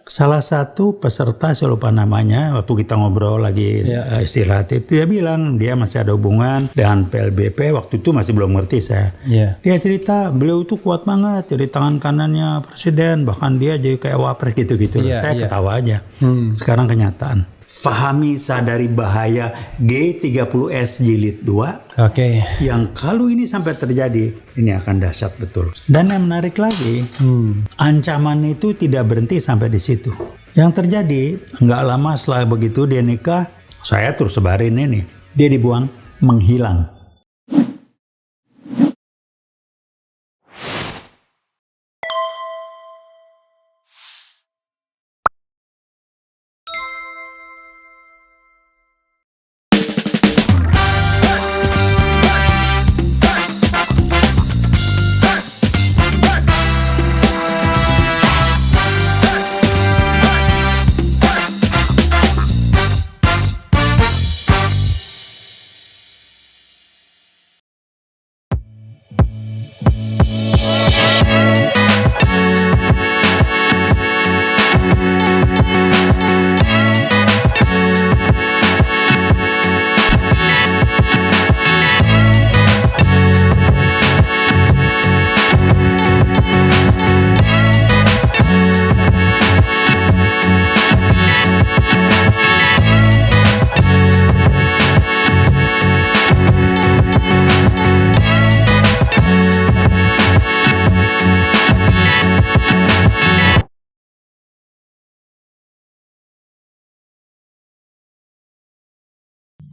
Salah satu peserta, saya lupa namanya, waktu kita ngobrol lagi istirahat itu, dia bilang dia masih ada hubungan dengan PLBP. Waktu itu masih belum ngerti saya. Dia cerita beliau itu kuat banget, jadi tangan kanannya presiden, bahkan dia jadi kayak wapres gitu-gitu. Saya ketawa aja. Sekarang kenyataan. Fahami, sadari bahaya G30S jilid 2. Yang kalau ini sampai terjadi, ini akan dahsyat betul. Dan yang menarik lagi, ancaman itu tidak berhenti sampai di situ. Yang terjadi, nggak lama setelah begitu dia nikah, saya terus sebarin ini. Dia dibuang, menghilang.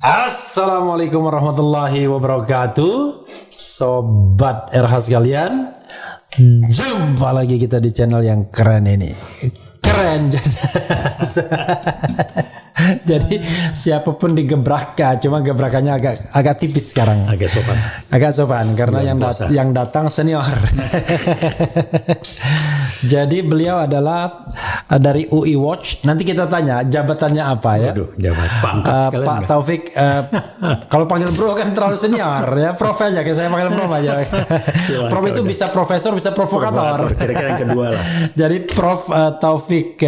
Assalamualaikum warahmatullahi wabarakatuh, Sobat RH sekalian. Jumpa lagi kita di channel yang keren ini. Keren jadi siapapun digebrak, cuma gebrakannya agak tipis sekarang. Agak sopan karena yang datang senior. Jadi beliau adalah dari UI Watch. Nanti kita tanya jabatannya apa ya. Pak Taufik. Kalau panggil bro kan terlalu senior ya. Prof aja, kayak saya panggil prof aja. Prof itu bisa profesor, bisa provokator. Kira-kira yang kedua lah. Jadi Prof Taufik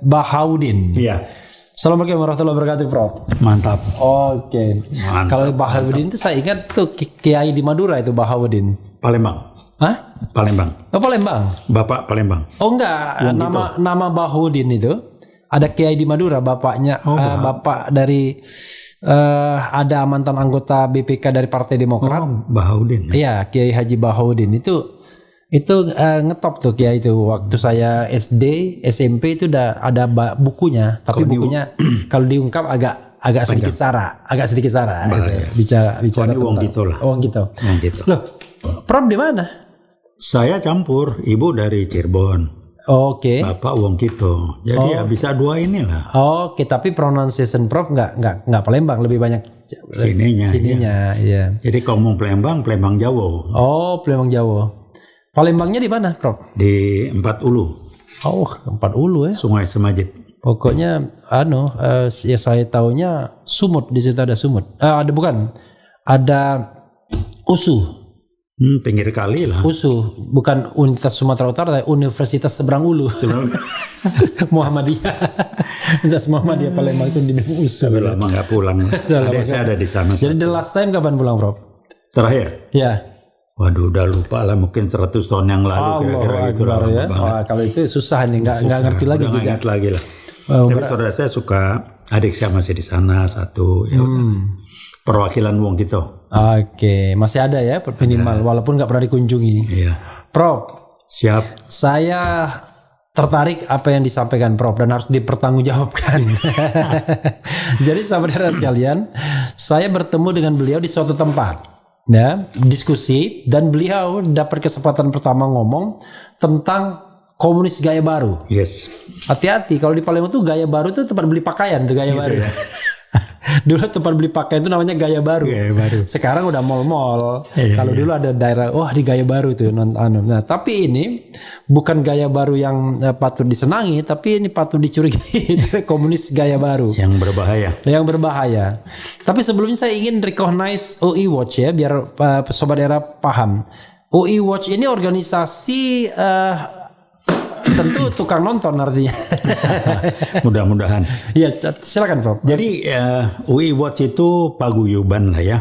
Bahaudin. Iya. Assalamualaikum warahmatullahi wabarakatuh, Prof. Mantap. Oke. Kalau Bahaudin itu saya ingat tuh Kiai di Madura itu Bahaudin. Palembang. Hah? Palembang. Oh, Palembang. Bapak Palembang. Oh enggak, nama Bahaudin itu ada Kiai di Madura, bapaknya bapak dari ada mantan anggota BPK dari Partai Demokrat. Bahaudin. Iya, Kiai Haji Bahaudin itu ngetop tuh Kiai itu. Waktu saya SD, SMP itu udah ada bukunya, tapi bukunya kalau diungkap agak sedikit sara. Bicara tentang Wong gitu lah. Wong gitu. Loh, Prof di mana? Saya campur, ibu dari Cirebon. Oke. Bapak Wong Kito. Jadi ya bisa dua inilah. Oke, tapi pronunciation Prof nggak Palembang, lebih banyak sininya. Iya. Jadi kalau mau Palembang Jawa. Oh, Palembang Jawa. Palembangnya di mana, Prof? Di Empat Ulu. Oh, Empat Ulu ya. Sungai Semajit. Pokoknya ya saya taunya Sumut, di situ ada Sumut. Ada USU. Pinggir kali lah. USU, bukan Universitas Sumatera Utara, tapi Universitas Seberang Ulu. Muhammadiyah. Universitas Muhammadiyah Palembang itu dibilang USU. Tapi lama nggak pulang. Saya ada di sana. Jadi the last time kapan pulang, Prof? Terakhir? Ya. Waduh, udah lupa lah, mungkin 100 tahun yang lalu kira-kira gitu lah. Ya. Kalau itu susah nih, nggak ngerti lagi jejak. Nggak lagi lah. Tapi saudara saya suka, adik saya masih di sana satu. Ya perwakilan Wong gitu. Oke, masih ada ya minimal, walaupun nggak pernah dikunjungi. Iya. Prof. Siap. Saya tertarik apa yang disampaikan Prof dan harus dipertanggungjawabkan. Jadi saudara sekalian, saya bertemu dengan beliau di suatu tempat, ya, diskusi, dan beliau dapat kesempatan pertama ngomong tentang komunis gaya baru. Yes. Hati-hati kalau di Palembang tuh gaya baru tuh tempat beli pakaian tuh gaya baru. Ya. Dulu tempat beli pakaian itu namanya Gaya Baru. Sekarang udah mall-mall. Kalau dulu ada daerah, di Gaya Baru tuh. Nah, tapi ini bukan gaya baru yang patut disenangi, tapi ini patut dicurigai. Komunis gaya baru. Yang berbahaya. Tapi sebelumnya saya ingin recognize UI Watch ya, biar Sobat Era paham. UI Watch ini organisasi tentu tukang nonton artinya. Mudah-mudahan. Ya, silakan Prof. Jadi UI Watch itu paguyuban lah ya.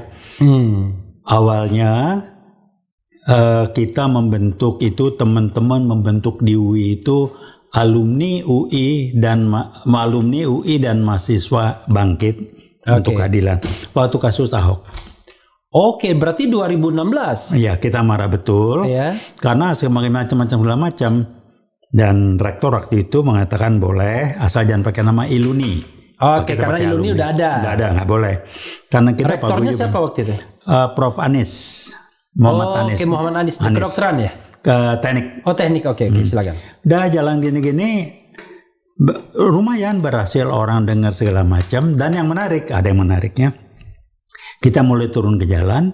Awalnya kita membentuk itu, teman-teman membentuk di UI itu alumni UI dan mahasiswa bangkit untuk keadilan waktu kasus Ahok. Oke, berarti 2016. Iya, kita marah betul. Ya. Karena semakin macam-macam. Dan rektor waktu itu mengatakan boleh, asal jangan pakai nama Iluni. Oke, karena Iluni udah ada. Udah ada, nggak boleh. Karena kita rektornya siapa waktu itu? Prof. Anies. Muhammad Anies. Oke, Muhammad Anies. Di kedokteran ya? Ke teknik. Oh, teknik. Oke, silakan. Udah jalan gini-gini, lumayan berhasil, orang dengar segala macam. Dan yang menarik, ada yang menariknya. Kita mulai turun ke jalan.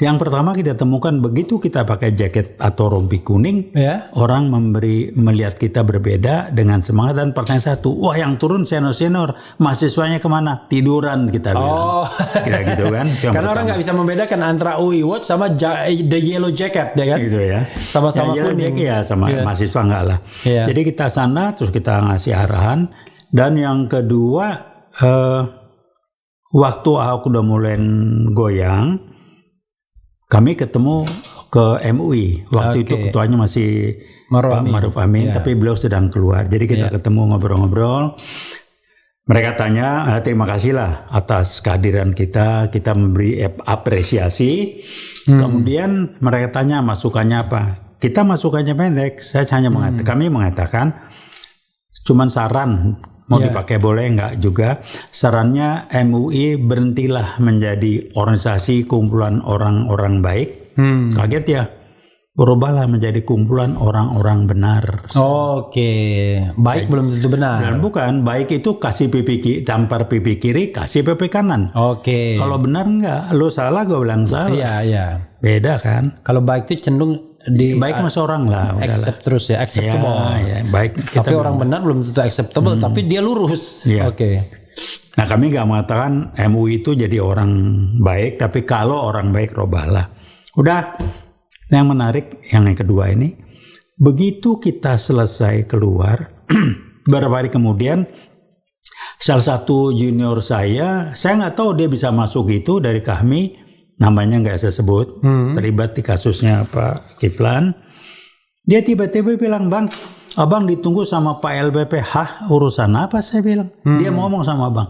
Yang pertama kita temukan, begitu kita pakai jaket atau rompi kuning, orang melihat kita berbeda dengan semangat. Dan pertanyaan satu, wah yang turun senior-senior, mahasiswanya kemana? Tiduran, kita bilang. Kira gitu kan. Karena orang nggak bisa membedakan antara UI Watch sama the yellow jacket, ya kan? Gitu ya. Sama-sama kuning. Ya, sama mahasiswa nggak lah. Jadi kita sana, terus kita ngasih arahan. Dan yang kedua, waktu Ahok udah mulai goyang, kami ketemu ke MUI. Waktu itu ketuanya masih Pak Maruf Amin, tapi beliau sedang keluar. Jadi kita ketemu ngobrol-ngobrol. Mereka tanya, terima kasih lah atas kehadiran kita memberi apresiasi. Kemudian mereka tanya masukannya apa. Kita masukannya pendek, kami mengatakan cuman saran. Mau dipakai boleh, enggak juga. Sarannya MUI berhentilah menjadi organisasi kumpulan orang-orang baik. Kaget ya? Berubahlah menjadi kumpulan orang-orang benar. Oke. Baik belum tentu benar. Dan bukan, baik itu kasih pipi tampar pipi kiri, kasih pipi kanan. Oke. Kalau benar enggak, lu salah gue bilang salah. Iya. Beda kan? Kalau baik itu cenderung baik sama seorang lah, accept terus ya, acceptable. Ya, baik. Tapi orang benar belum tentu acceptable, tapi dia lurus. Oke. Nah, kami nggak mengatakan MUI itu jadi orang baik, tapi kalau orang baik robahlah. Udah. Yang menarik yang kedua ini, begitu kita selesai keluar, beberapa hari kemudian salah satu junior saya nggak tahu dia bisa masuk itu dari kami. Namanya nggak saya sebut, terlibat di kasusnya Pak Kiflan. Dia tiba-tiba bilang, Bang, abang ditunggu sama Pak LBP. Hah, urusan apa? Saya bilang. Dia ngomong sama abang.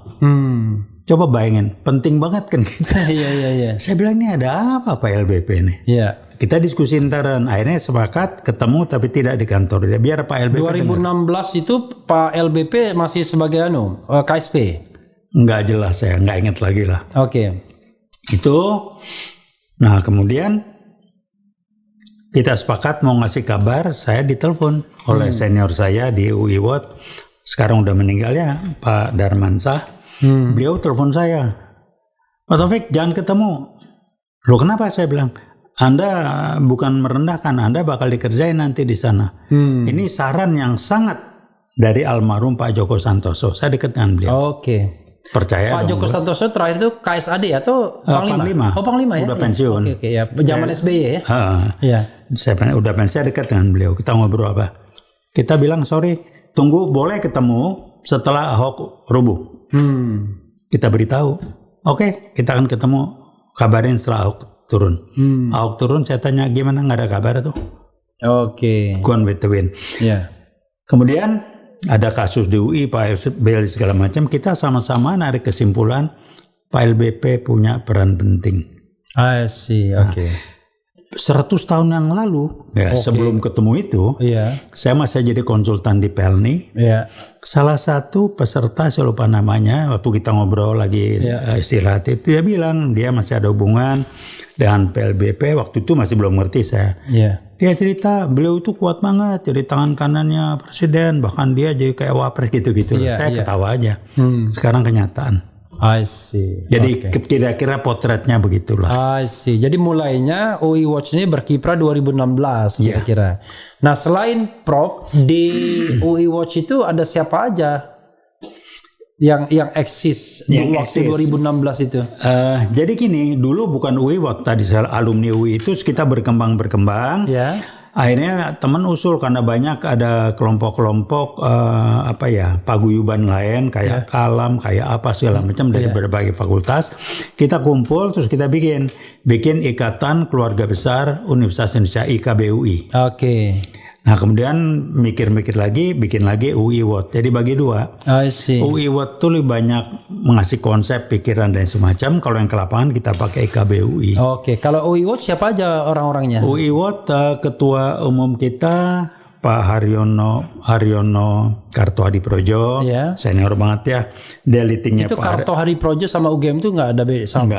Coba bayangin, penting banget kan kita. Iya. Saya bilang, ini ada apa Pak LBP ini? Iya. Kita diskusi intern, akhirnya sepakat ketemu tapi tidak di kantor. Biar Pak LBP 2016 dengar. Itu Pak LBP masih sebagai KSP? Nggak jelas, saya nggak ingat lagi lah. Oke. Nah kemudian kita sepakat mau ngasih kabar, saya ditelepon oleh senior saya di UI Watch, sekarang udah meninggal ya, Pak Darmansyah. Beliau telepon saya, Pak Taufik jangan ketemu. Loh kenapa? Saya bilang, Anda bukan merendahkan, Anda bakal dikerjain nanti di sana. Ini saran yang sangat dari almarhum Pak Joko Santoso, saya dekat dengan beliau. Oke. Percaya Pak Joko Santoso terakhir itu KSAD atau Panglima? Oh Panglima ya? Udah pensiun. Oke ya. Zaman SBY ya? Iya. Saya udah pensiun, saya dekat dengan beliau. Kita ngobrol apa? Kita bilang sorry, tunggu boleh ketemu setelah Ahok rubuh. Kita beritahu. Oke, kita akan ketemu, kabarin setelah Ahok turun. Ahok turun, saya tanya gimana, nggak ada kabar tuh. Oke. Gone with the wind. Iya. Kemudian ada kasus di UI, Pak LBP segala macam, kita sama-sama narik kesimpulan Pak LBP punya peran penting. I see, oke. 100 tahun yang lalu, sebelum ketemu itu, saya masih jadi konsultan di Pelni. Salah satu peserta, saya lupa namanya, waktu kita ngobrol lagi istirahat itu, dia bilang dia masih ada hubungan dengan PLBP, waktu itu masih belum ngerti saya. Dia cerita beliau itu kuat banget, jadi tangan kanannya presiden, bahkan dia jadi kayak wapres gitu-gitu. Saya ketawa aja. Sekarang kenyataan. I see. Jadi kira-kira potretnya begitulah. I see. Jadi mulainya UI Watch ini berkiprah 2016 kira-kira. Nah selain Prof di UI Watch itu ada siapa aja yang eksis waktu 2016 itu? Jadi gini, dulu bukan UI Watch, tadi alumni UI itu kita berkembang. Akhirnya teman usul karena banyak ada kelompok-kelompok paguyuban lain kayak Kalam, kayak apa segala macam dari berbagai fakultas. Kita kumpul terus kita bikin Ikatan Keluarga Besar Universitas Indonesia IKBUI. Oke. Nah kemudian mikir-mikir lagi, bikin lagi UI Watch. Jadi bagi dua. I see. UI Watch tuh lebih banyak mengasih konsep, pikiran dan semacam. Kalau yang ke lapangan kita pakai IKBUI. Oke. Kalau UI Watch siapa aja orang-orangnya? UI Watch ketua umum kita Pak Haryono Karto Hadiprojo, senior banget ya. Dia leadingnya itu Karto Hadiprojo sama UGM itu nggak ada beda sama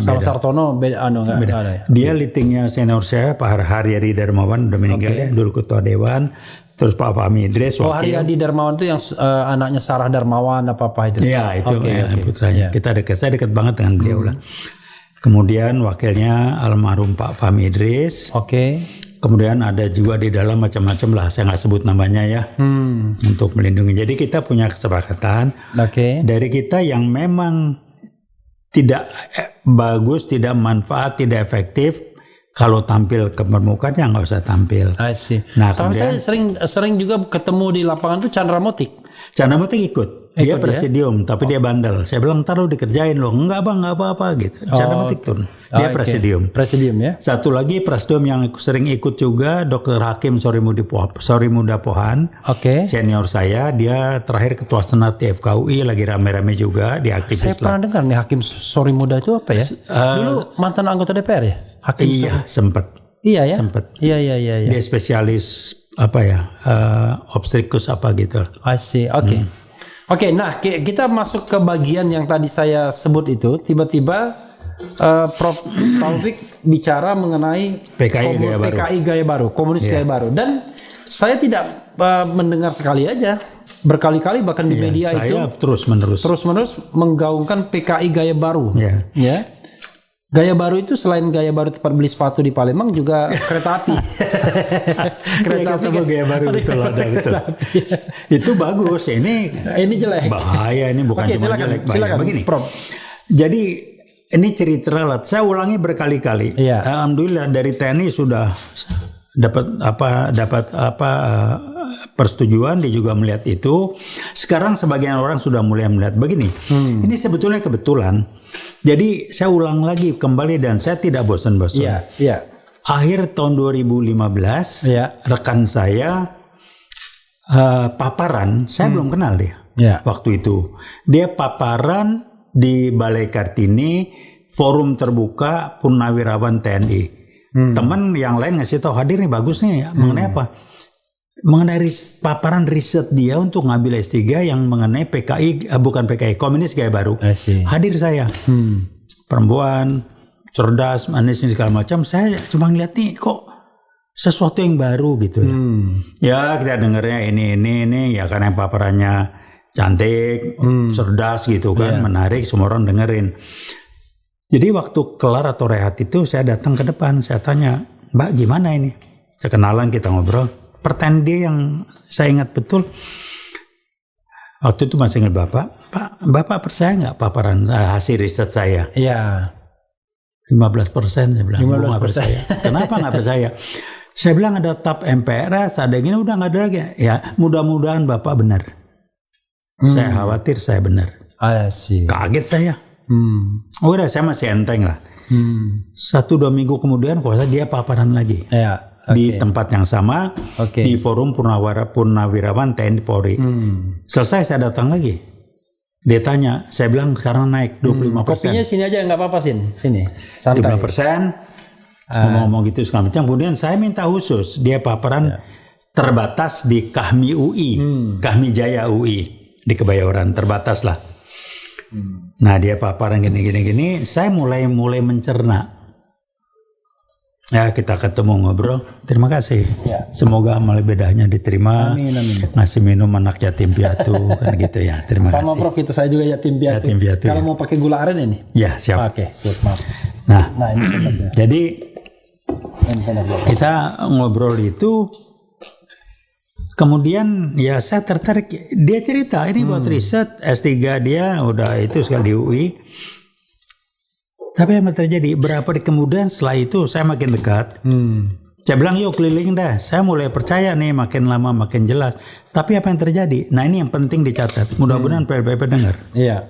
sama Sartono beda ada. Dia leadingnya senior saya Pak Haryadi Darmawan udah meninggal ya, dulu ketua dewan. Terus Pak Fahmi Idris. Haryadi Darmawan itu yang anaknya Sarah Darmawan apa itu? Iya itu putranya. Kita saya dekat banget dengan beliau lah. Kemudian wakilnya almarhum Pak Fahmi Idris. Kemudian ada juga di dalam macam-macam lah, saya nggak sebut namanya ya, untuk melindungi. Jadi kita punya kesepakatan dari kita yang memang tidak bagus, tidak manfaat, tidak efektif. Kalau tampil ke permukaan ya nggak usah tampil. I see. Nah, tapi saya sering juga ketemu di lapangan tuh Chandra Motik. Chandra Motik ikut. Dia presidium, tapi dia bandel. Saya bilang ntar lu dikerjain loh. Enggak bang, nggak apa-apa gitu. Chandra Motik turun. Dia presidium. Presidium ya. Satu lagi presidium yang sering ikut juga Dr. Hakim Sorimuda Pohan. Senior saya, dia terakhir ketua senat di FKUI, lagi rame-rame juga di aktivis. Saya pernah dengar nih Hakim Sorimuda itu apa ya? Dulu mantan anggota DPR ya? Hakim sempat. Iya ya. Sempat. Iya. Dia spesialis obstetrikus apa gitu. I see. Oke, nah kita masuk ke bagian yang tadi saya sebut itu. Tiba-tiba Prof Taufik bicara mengenai PKI Gaya Baru, Komunis Gaya Baru, dan saya tidak mendengar sekali aja, berkali-kali bahkan di media saya itu terus-menerus menggaungkan PKI Gaya Baru. Ya. Gaya Baru itu selain Gaya Baru tempat beli sepatu di Palembang juga kereta api. Kereta api Gaya Baru betul ada betul. Itu bagus. Ini jelek. Bahaya ini bukan cuma jelek. Silakan. Begini, Prof. Jadi ini cerita relat. Saya ulangi berkali-kali. Alhamdulillah dari TNI sudah dapat persetujuan, dia juga melihat itu. Sekarang sebagian orang sudah mulai melihat begini. Ini sebetulnya kebetulan. Jadi saya ulang lagi kembali dan saya tidak bosan-bosan. Akhir tahun 2015, rekan saya paparan, saya belum kenal dia. Waktu itu dia paparan di Balai Kartini, forum terbuka Purnawirawan TNI. Teman yang lain ngasih tahu, hadir nih bagus nih, mengenai apa? Mengenai paparan riset dia untuk ngambil S3 yang mengenai Komunis Gaya Baru. Hadir saya, perempuan, cerdas, manis segala macam. Saya cuma ngeliat nih kok sesuatu yang baru gitu ya. Ya kita dengarnya ini ya karena paparannya cantik, cerdas gitu kan, menarik, semua orang dengerin. Jadi waktu kelar atau rehat itu saya datang ke depan, saya tanya, Mbak gimana ini? Saya kenalan, kita ngobrol. Pertanyaan dia yang saya ingat betul, waktu itu masih ingat Bapak percaya nggak paparan hasil riset saya? 15% saya bilang. 15%. Percaya. Kenapa nggak percaya? Saya bilang ada TAP MPRS, ada gini, udah nggak ada lagi. Ya mudah-mudahan Bapak benar. Saya khawatir saya benar. Kaget saya. Udah saya masih enteng lah. 1-2 minggu kemudian dia paparan lagi. Di tempat yang sama, di forum Purnawirawan TNI Polri. Selesai saya datang lagi. Dia tanya, saya bilang sekarang naik 25%. Kopinya sini aja nggak apa-apa sini. Santai. 5%. Ngomong gitu segala macam. Kemudian saya minta khusus dia paparan terbatas di Kahmi UI, Kahmi Jaya UI di Kebayoran, terbatas lah. Nah dia paparan gini. Saya mulai mencerna. Ya kita ketemu ngobrol. Terima kasih. Semoga amal bedanya diterima. Amin. Ngasih minum anak yatim piatu kan gitu ya. Terima kasih. Sama Prof, itu saya juga yatim piatu. Kalau mau pakai gula aren ini? Ya siap. Oke, siap, maaf. Nah ini sebabnya. Jadi kita ngobrol itu. Kemudian ya saya tertarik. Dia cerita ini buat riset S3 dia udah itu sekali di UI. Tapi yang terjadi berapa di kemudian setelah itu saya makin dekat. Saya bilang yuk keliling dah. Saya mulai percaya nih, makin lama makin jelas. Tapi apa yang terjadi? Nah ini yang penting dicatat. Mudah-mudahan PLBP dengar. Iya.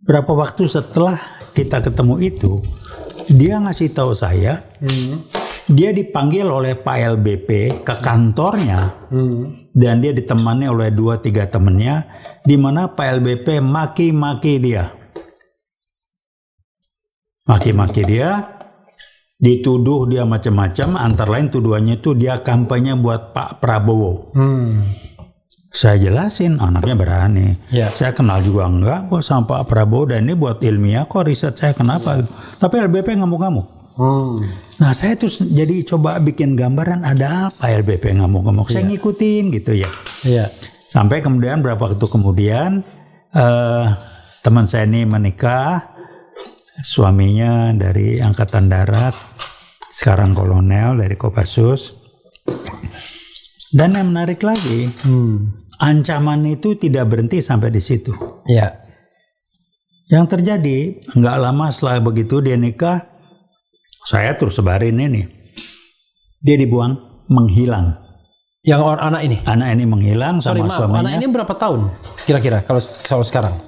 Berapa waktu setelah kita ketemu itu, dia ngasih tahu saya, dia dipanggil oleh Pak LBP ke kantornya, dan dia ditemani oleh 2-3 temannya, di mana Pak LBP maki-maki dia. Maki-maki dia, dituduh dia macam-macam, antara lain tuduhannya itu dia kampanye buat Pak Prabowo. Saya jelasin, anaknya berani. Saya kenal juga enggak kok sama Pak Prabowo, dan ini buat ilmiah kok, riset saya kenapa. Tapi LBP ngamuk-ngamuk. Nah saya terus jadi coba bikin gambaran ada apa LBP ngamuk-ngamuk. Saya ngikutin gitu ya. Sampai kemudian berapa waktu kemudian teman saya ini menikah. Suaminya dari Angkatan Darat, sekarang kolonel dari Kopassus. Dan yang menarik lagi, ancaman itu tidak berhenti sampai di situ. Yang terjadi, nggak lama setelah begitu dia nikah, saya terus sebarin ini. Dia dibuang, menghilang. Yang anak ini? Anak ini menghilang sama suaminya. Anak ini berapa tahun kira-kira kalau sekarang?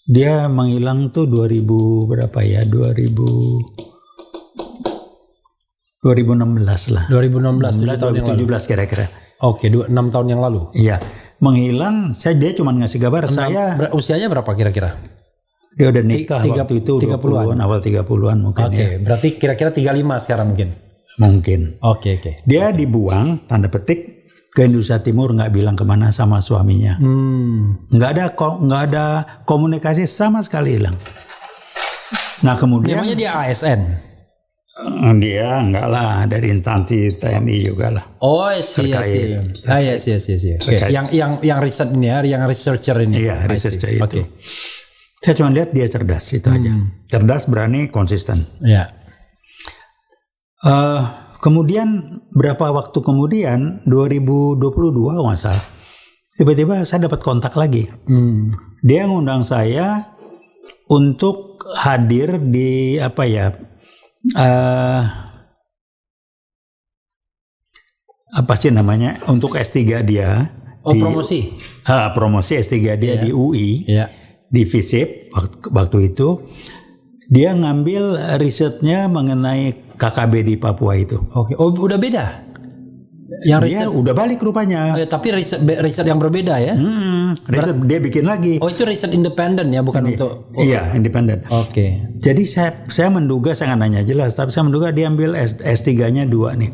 Dia menghilang tuh 2000 berapa ya? 2016 lah. 2017 kira-kira. Oke, 6 tahun yang lalu. Iya, menghilang. Dia cuma ngasih kabar. Usianya berapa kira-kira? Dia udah nikah waktu itu 20-an, awal 30-an mungkin. Oke, berarti kira-kira 35 sekarang mungkin. Mungkin. Oke. Dia dibuang, tanda petik, ke Indonesia Timur, nggak bilang kemana sama suaminya. Nggak ada komunikasi sama sekali, hilang. Nah kemudian. Namanya dia ASN. Dia enggak lah, dari instansi TNI juga lah. Oh iya sih. Yang riset ini ya, yang researcher ini. Iya, researcher itu. Saya cuma lihat dia cerdas itu aja. Cerdas, berani, konsisten. Iya. Kemudian berapa waktu kemudian 2022 nggak salah, tiba-tiba saya dapat kontak lagi. Dia ngundang saya untuk hadir di apa sih namanya, untuk S3 dia. Promosi. Promosi S3 dia di UI, di FISIP waktu itu. Dia ngambil risetnya mengenai KKB di Papua itu. Oke. Oh, udah beda. Yang riset udah balik rupanya. Tapi riset yang berbeda ya. Riset dia bikin lagi. Oh, itu riset independen ya, bukan untuk. Iya, independen. Oke. Jadi saya menduga, saya nggak nanya jelas, tapi saya menduga dia ambil S3-nya 2 nih.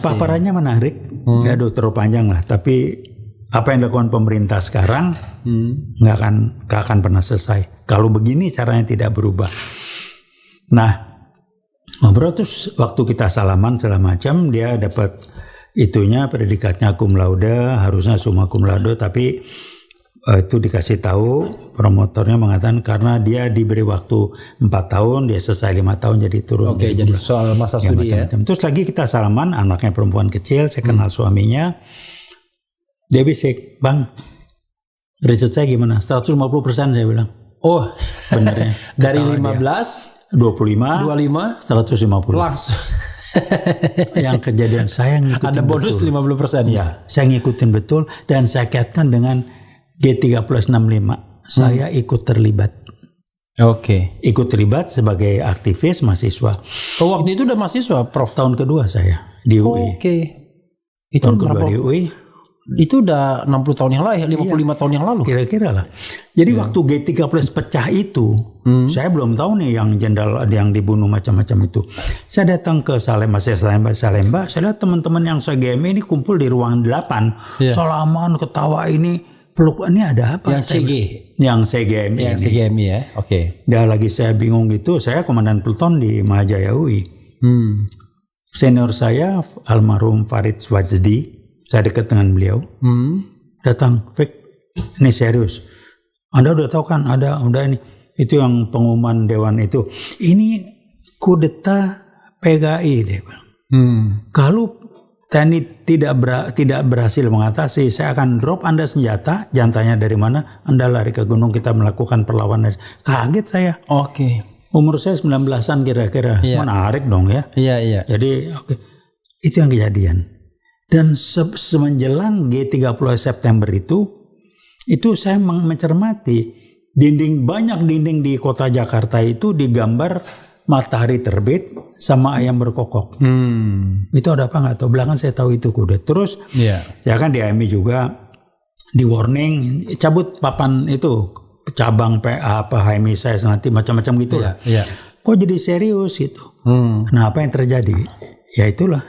Paparannya menarik. Ya, terlalu panjang lah. Tapi apa yang dilakukan pemerintah sekarang nggak akan pernah selesai. Kalau begini caranya tidak berubah. Nah, ngobrol terus waktu kita salaman segala macam, dia dapat itunya predikatnya cum laude, harusnya summa cum laude, tapi itu dikasih tahu promotornya mengatakan karena dia diberi waktu 4 tahun, dia selesai 5 tahun jadi turun. Oke, jadi soal masa studi ya. Terus lagi kita salaman, anaknya perempuan kecil, saya kenal suaminya. Dia bisik, "Bang, riset saya gimana?" 150% saya bilang. Oh, benernya. Dari 15, 25, 150. Langsung. Yang kejadian saya ngikutin ada bonus betul. 50%. Ya, saya ngikutin betul dan saya kaitkan dengan G3065. Saya ikut terlibat. Oke. Ikut terlibat sebagai aktivis mahasiswa. Oh, waktu itu udah mahasiswa, Prof? Tahun kedua saya di UI. Oke. Itu tahun kedua di UI. Itu udah 60 tahun yang lalu, 55 tahun yang lalu. Kira-kira lah. Jadi waktu G30 pecah itu, saya belum tahu nih yang jenderal yang dibunuh macam-macam itu. Saya datang ke Salemba, saya lihat teman-teman yang se-GMI ini kumpul di ruangan 8. Salaman, ketawa ini, peluk, ini ada apa? Yang CG? Yang CGMI. Yang CGMI ya, oke. Dia lagi saya bingung gitu, saya komandan Pluton di Mahajaya UI. Senior saya, almarhum Farid Swazdi, saya dekat dengan beliau, datang, Fik, ini serius. Anda udah tahu kan, udah ini. Itu yang pengumuman dewan itu. Ini kudeta PKI, dia bilang. Kalau TNI tidak berhasil mengatasi, saya akan drop Anda senjata, jangan tanya dari mana, Anda lari ke gunung, kita melakukan perlawanan. Kaget saya. Oke. Umur saya 19-an kira-kira. Menarik dong ya. Iya. Jadi itu yang kejadian. Dan semenjelang G30 September itu saya mencermati banyak dinding di kota Jakarta itu digambar matahari terbit sama ayam berkokok. Itu ada apa nggak tahu. Belakangan saya tahu itu kuda. Terus ya kan di AMI juga di warning cabut papan itu cabang HMI saya nanti macam-macam gitu lah. Kok jadi serius gitu. Nah apa yang terjadi? Ya itulah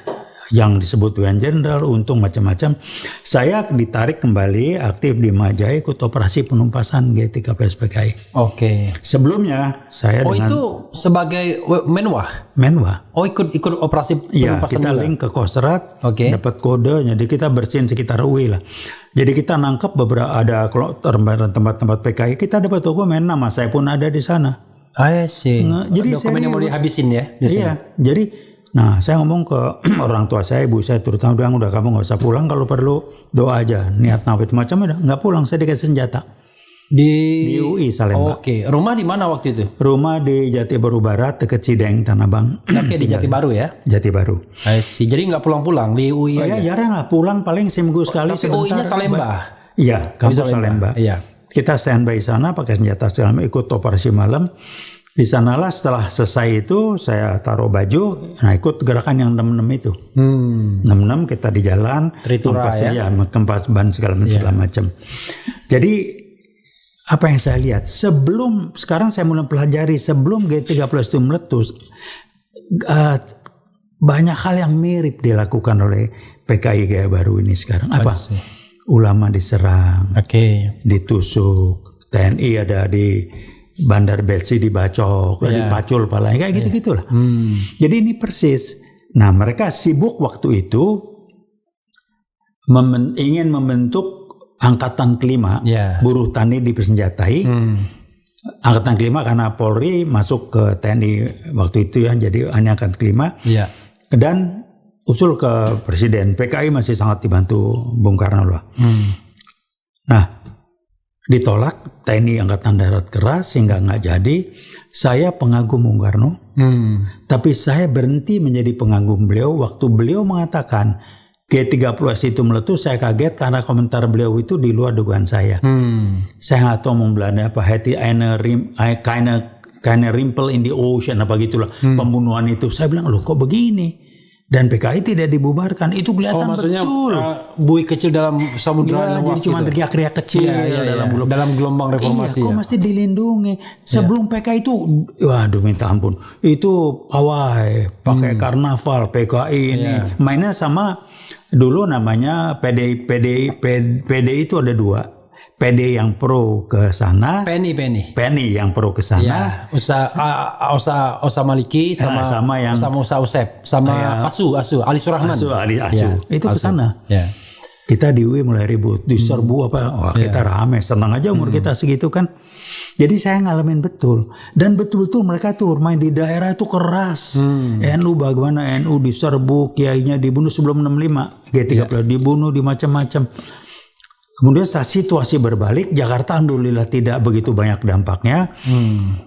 yang disebut UN Jenderal, untung macam-macam. Saya ditarik kembali aktif di Majaya ikut operasi penumpasan G30 PKI. Oke. Sebelumnya saya itu sebagai Menwa. Ikut operasi penumpasan. Iya, kita link ke Kostrad, dapat kode, jadi kita bersihin sekitar UI lah. Jadi kita nangkep beberapa ada tempat-tempat PKI, kita dapat dokumen, nama saya pun ada di sana. Sih. Jadi dokumen yang mau dihabisin ya. Iya, jadi saya ngomong ke orang tua saya, ibu saya terutama bilang udah kamu nggak usah pulang, kalau perlu doa aja, niat nawet macam udah nggak pulang, saya dikasih senjata di UI Salemba. Oke, rumah di mana waktu itu? Rumah di Jati Baru Barat dekat Cideng Tanah Abang. Oke, di Jati Baru ya? Jati Baru. Jadi nggak pulang-pulang di UI aja? Ya jarang lah, pulang paling seminggu sekali. Tapi UI-nya Salemba? Iya, kampus Salemba. Iya. Kita standby sana pakai senjata segala, ikut operasi malam. Di sanalah setelah selesai itu saya taruh baju, ikut gerakan yang 66 itu. 66 kita di jalan, kempas ban segala macam. Jadi apa yang saya lihat sekarang saya mulai pelajari sebelum G30 itu meletus, banyak hal yang mirip dilakukan oleh PKI Gaya Baru ini sekarang. Apa? Ulama diserang, ditusuk, TNI ada di Bandar Belsi dibacok, dipacul palanya, kayak gitu-gitulah. Jadi ini persis. Nah mereka sibuk waktu itu ingin membentuk angkatan kelima, buruh tani dipersenjatai. Angkatan kelima karena Polri masuk ke TNI waktu itu ya, jadi hanya angkatan kelima. Dan usul ke Presiden, PKI masih sangat dibantu Bung Karno lah. Nah ditolak, TNI Angkatan Darat keras sehingga nggak jadi. Saya pengagum Bung Karno, tapi saya berhenti menjadi pengagum beliau waktu beliau mengatakan G30S itu meletus. Saya kaget karena komentar beliau itu di luar dugaan saya. Saya nggak tahu mau Belanda apa, kinda rimple in the ocean apa gitulah, pembunuhan itu. Saya bilang loh kok begini? Dan PKI tidak dibubarkan, itu kelihatan betul. Buih kecil dalam samudera luas. Jadi cuma teriak-teriak kecil dalam gelombang reformasi. Kok mesti dilindungi? Sebelum PKI itu, waduh minta ampun, itu pawai, pakai karnaval PKI ini. Mainnya sama dulu namanya PDI itu ada dua. PD yang pro ke sana, Penny yang pro ke sana, Osa Maliki sama Usa Usep sama Asu Ali Surahman. Itu ke sana. Kita di UI mulai ribut, diserbu apa? Kita rame, senang aja umur kita segitu kan. Jadi saya ngalamin betul, dan betul-betul mereka tuh main di daerah itu keras. NU bagaimana NU diserbu, kiainya dibunuh sebelum 65, G30 dibunuh di macam-macam. Kemudian saat situasi berbalik, Jakarta alhamdulillah tidak begitu banyak dampaknya.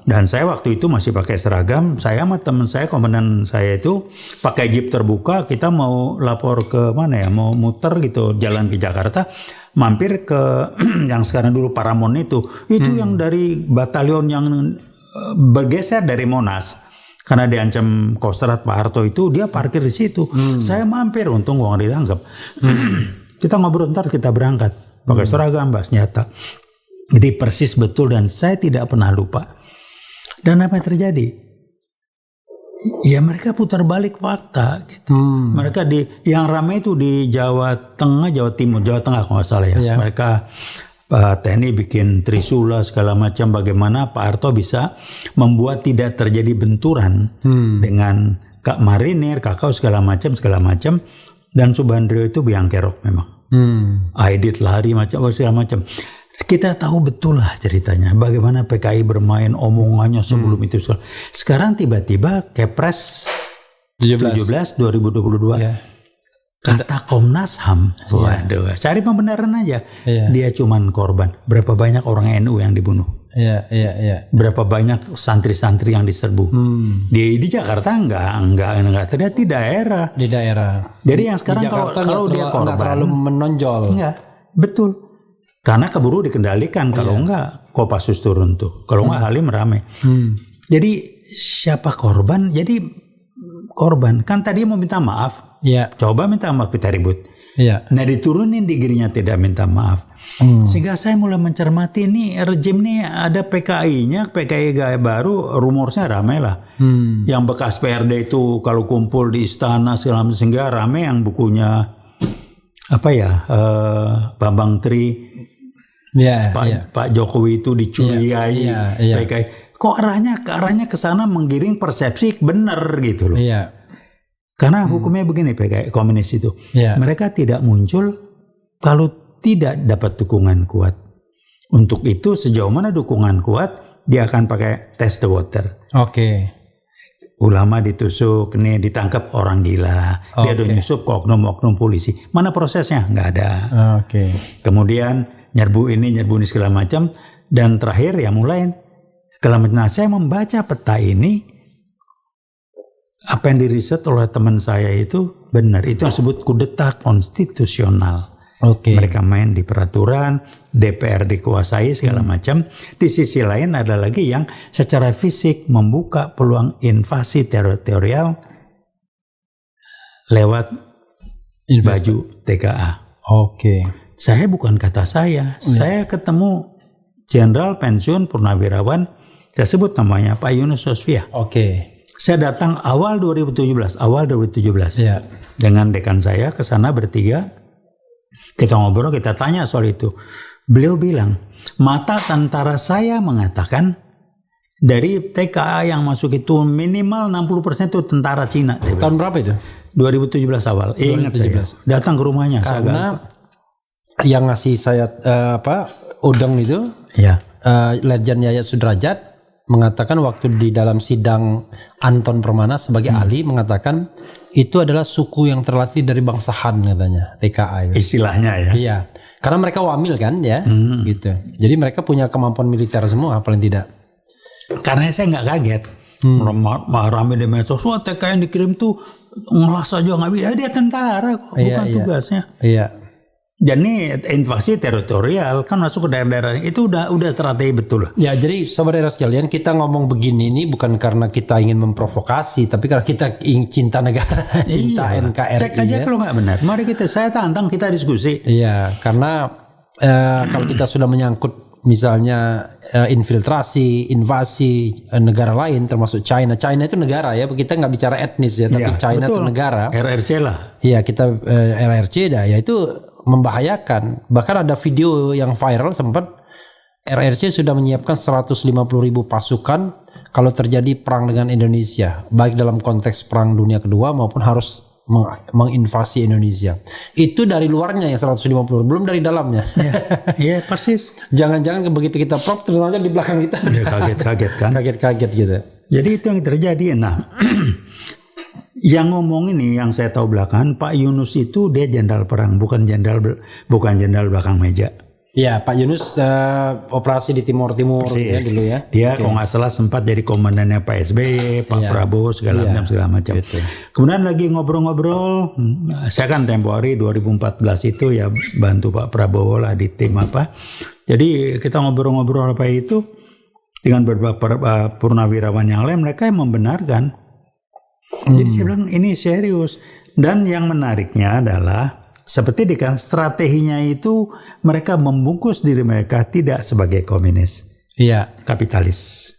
Dan saya waktu itu masih pakai seragam. Saya sama teman saya, komandan saya itu pakai jeep terbuka. Kita mau lapor ke mana ya? Mau muter gitu, jalan ke Jakarta. Mampir ke yang sekarang dulu Paramount itu. Itu yang dari batalion yang bergeser dari Monas. Karena diancam Kostrad Pak Harto itu, dia parkir di situ. Saya mampir, untung gua nggak ditangkap. Kita ngobrol, ntar kita berangkat. Pakai seragam, bawa senjata. Jadi persis betul, dan saya tidak pernah lupa. Dan apa yang terjadi? Ya mereka putar balik fakta gitu. Mereka yang ramai itu di Jawa Tengah, Jawa Timur, Jawa Tengah kalau nggak salah ya. Mereka TNI bikin trisula segala macam, bagaimana Pak Harto bisa membuat tidak terjadi benturan dengan Kak Marinir, Kakao segala macam. Dan Subandrio itu biang kerok memang. Aidit lari segala macam. Kita tahu betul lah ceritanya bagaimana PKI bermain omongannya sebelum itu. Sekarang tiba-tiba Kepres 17 2022 kata Komnas HAM, waduh, cari pembenaran aja. Dia cuman korban. Berapa banyak orang NU yang dibunuh? Iya. Berapa banyak santri-santri yang diserbu. Di Jakarta enggak terlihat di daerah. Di daerah. Jadi yang sekarang kalau dia korban enggak terlalu menonjol. Enggak, betul. Karena keburu dikendalikan. Kalau enggak Kopassus turun tuh. Kalau enggak Halim rame. Jadi siapa korban? Jadi korban kan tadi mau minta maaf. Iya. Coba minta maaf kita ribut. Iya. Nah diturunin digirinya tidak minta maaf. Sehingga saya mulai mencermati ini rejim nih ada PKI-nya, PKI gaya baru, rumornya ramai lah. Yang bekas PRD itu kalau kumpul di istana segala macam, sehingga ramai yang bukunya Bambang Tri, Pak Jokowi itu dicurigai PKI. Kok arahnya ke sana menggiring persepsi benar gitu loh. Iya. Karena hukumnya begini PKI komunis itu. Mereka tidak muncul kalau tidak dapat dukungan kuat. Untuk itu sejauh mana dukungan kuat, dia akan pakai test the water. Oke. Ulama ditusuk, nih ditangkap orang gila. Dia udah nyusup ke oknum-oknum polisi. Mana prosesnya? Nggak ada. Oke. Kemudian nyerbu ini segala macam. Dan terakhir ya mulai. Nah saya membaca peta ini. Apa yang diriset oleh teman saya itu benar. Itu yang disebut kudeta konstitusional. Mereka main di peraturan, DPR dikuasai segala macam. Di sisi lain ada lagi yang secara fisik membuka peluang invasi teritorial lewat baju TKA. Saya bukan kata saya. Saya ketemu Jenderal Pensiun Purnawirawan, saya sebut namanya Pak Yunus Sosvia. Saya datang awal 2017 dengan dekan saya ke sana bertiga. Kita ngobrol, kita tanya soal itu. Beliau bilang, mata tentara saya mengatakan dari TKA yang masuk itu minimal 60% itu tentara Cina. Tahun berapa itu? 2017 awal. Ingat saya. Datang ke rumahnya. Karena yang ngasih saya udang itu, Letjen Yayat Sudrajat mengatakan waktu di dalam sidang Anton Permana sebagai ahli mengatakan itu adalah suku yang terlatih dari bangsa Han katanya, TKA itu. Istilahnya ya. Iya. Karena mereka wamil kan ya, gitu. Jadi mereka punya kemampuan militer semua paling tidak. Karena saya nggak kaget. Ramai di medsos, wah TKA yang dikirim tuh ngelas aja nggak bisa. Dia tentara kok, bukan tugasnya. Iya. Jadi invasi teritorial kan masuk ke daerah-daerah itu udah strategi betul. Ya jadi saudara sekalian, kita ngomong begini ini bukan karena kita ingin memprovokasi, tapi karena kita ingin cinta negara, cinta NKRI. Cek aja kalau nggak benar. Mari saya tantang, kita diskusi. Iya, karena kalau kita sudah menyangkut misalnya infiltrasi, invasi negara lain termasuk China. China itu negara ya, kita nggak bicara etnis ya, tapi China itu negara. RRC lah. Iya, kita RRC dah, ya itu membahayakan. Bahkan ada video yang viral sempat RRC sudah menyiapkan 150.000 pasukan kalau terjadi perang dengan Indonesia, baik dalam konteks perang dunia kedua maupun harus menginvasi Indonesia. Itu dari luarnya yang 150, belum dari dalamnya. Iya, persis. Jangan-jangan begitu kita prop ternyata di belakang kita kaget-kaget kan. Kaget-kaget gitu. Jadi itu yang terjadi. Nah, yang ngomong ini yang saya tahu belakangan, Pak Yunus itu dia jenderal perang, bukan jenderal belakang meja. Iya, Pak Yunus operasi di Timur ya dulu ya. Dia kalau nggak salah sempat jadi komandannya Pak SBY, Pak Prabowo segala macam. Gitu. Kemudian lagi ngobrol-ngobrol, saya kan tempo hari 2014 itu ya bantu Pak Prabowo lah di tim apa. Jadi kita ngobrol-ngobrol apa itu dengan beberapa purnawirawan yang lain, mereka yang membenarkan. Jadi saya bilang ini serius. Dan yang menariknya adalah seperti strateginya itu mereka membungkus diri mereka tidak sebagai komunis, kapitalis.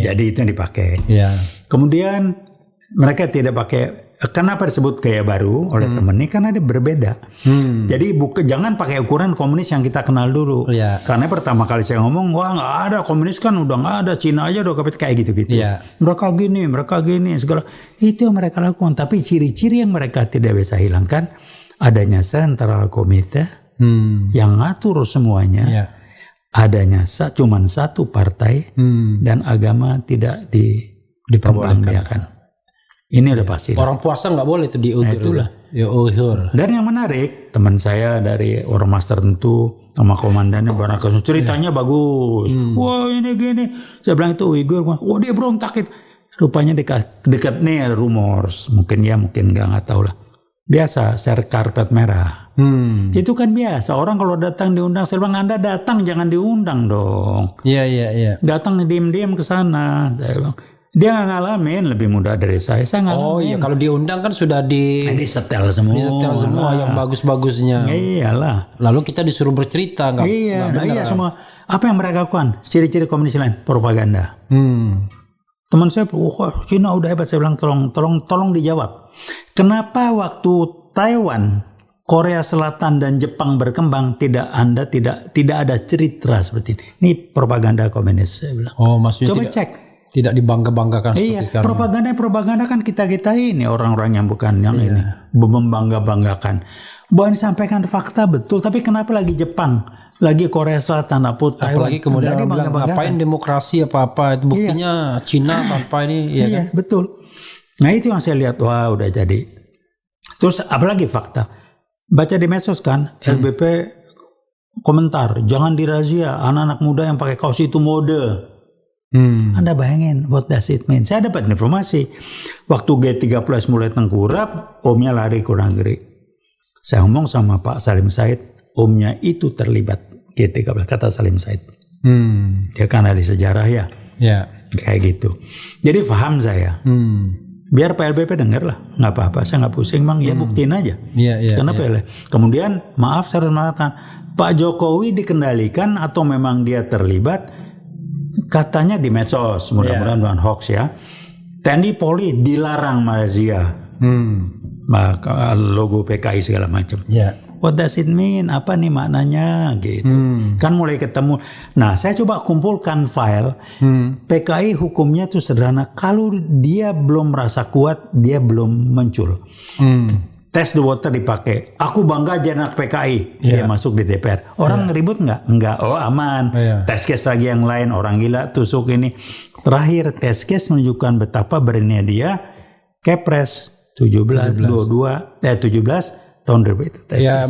Jadi itu yang dipakai. Kemudian mereka tidak pakai. Kenapa disebut gaya baru oleh teman ini? Karena dia berbeda. Jadi jangan pakai ukuran komunis yang kita kenal dulu. Karena pertama kali saya ngomong, wah nggak ada komunis kan udah nggak ada, Cina aja udah kayak gitu-gitu. Mereka gini segala. Itu yang mereka lakukan. Tapi ciri-ciri yang mereka tidak bisa hilangkan, adanya central committee yang ngatur semuanya. Adanya cuman satu partai dan agama tidak diperbolehkan. Ini udah pasti. Orang puasa nggak boleh itu diukur. Nah, itulah. Ya uhur. Dan yang menarik, teman saya dari ormas tertentu sama komandannya Barakasun ceritanya bagus. Wah ini gini. Saya bilang itu Uyghur. Wah dia berontak itu. Rupanya dekat nih rumors. Mungkin ya, mungkin nggak tahu lah. Biasa share karpet merah. Itu kan biasa. Orang kalau datang diundang, saya bilang Anda datang jangan diundang dong. Iya. Datang diem-diem ke sana. Saya bilang, dia nggak ngalamin, lebih muda dari saya ngalamin. Oh iya, kalau diundang kan sudah disetel semua. Disetel semua yang bagus-bagusnya. Iyalah. Lalu kita disuruh bercerita, nggak? Iya semua. Apa yang mereka lakukan? Ciri-ciri komunis lain, propaganda. Teman saya, Cina udah hebat. Saya bilang tolong dijawab. Kenapa waktu Taiwan, Korea Selatan dan Jepang berkembang tidak ada cerita seperti ini? Ini propaganda komunis, saya bilang. Oh, maksudnya coba cek. Tidak dibangga-banggakan seperti sekarang. Propaganda kan kita ini orang-orang yang bukan yang ini membangga-banggakan. Bahwa disampaikan fakta betul, tapi kenapa lagi Jepang, lagi Korea Selatan, Taiwan? Apalagi kemudian bilang ngapain demokrasi apa-apa, buktinya Cina tanpa ini. Iya, kan? Betul. Nah itu yang saya lihat, wah udah jadi. Terus apalagi fakta, baca di medsos kan, LBP komentar, jangan dirazia anak-anak muda yang pakai kaos itu mode. Anda bayangin, what does it mean? Saya dapat informasi, waktu G13 mulai tengkurap, omnya lari ke luar negeri. Saya ngomong sama Pak Salim Said, omnya itu terlibat G13, kata Salim Said. Dia kan ahli sejarah ya. Kayak gitu. Jadi paham saya. Biar PLBP dengar lah, nggak apa-apa, saya nggak pusing bang, ya buktiin aja. Kenapa ya? Kemudian maaf saya harus mengatakan, Pak Jokowi dikendalikan atau memang dia terlibat, katanya di medsos, mudah-mudahan bukan hoax ya. TNI Polri dilarang Malaysia, maka logo PKI segala macam. What does it mean? Apa nih maknanya gitu? Kan mulai ketemu. Nah, saya coba kumpulkan file. PKI hukumnya tuh sederhana. Kalau dia belum merasa kuat, dia belum muncul. Test the water dipakai. Aku bangga jadi anak PKI. Dia masuk di DPR. Orang ribut nggak? Nggak. Oh aman. Test case lagi yang lain. Orang gila tusuk ini. Terakhir test case menunjukkan betapa beraninya dia. Kepres 17 tahun 2000 itu.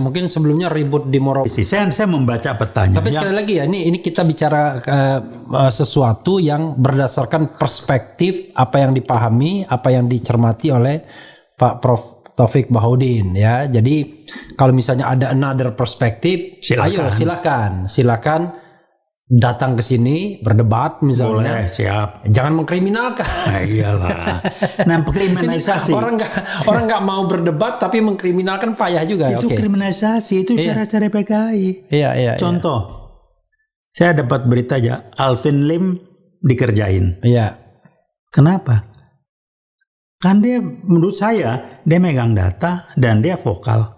Mungkin sebelumnya ribut di Morobe. Saya membaca petanya. Tapi sekali lagi ya, ini kita bicara sesuatu yang berdasarkan perspektif apa yang dipahami, apa yang dicermati oleh Pak Prof Taufik Bahodin ya. Jadi kalau misalnya ada another perspektif, ayo silakan datang ke sini berdebat misalnya. Boleh, siap. Jangan mengkriminalkan. Nah, iyalah. Nah, kriminalisasi. Orang nggak mau berdebat tapi mengkriminalkan payah juga. Itu kriminalisasi, itu cara-cara PKI. Iya. Contoh, saya dapat berita aja, Alvin Lim dikerjain. Kenapa? Kan dia, menurut saya, dia megang data dan dia vokal.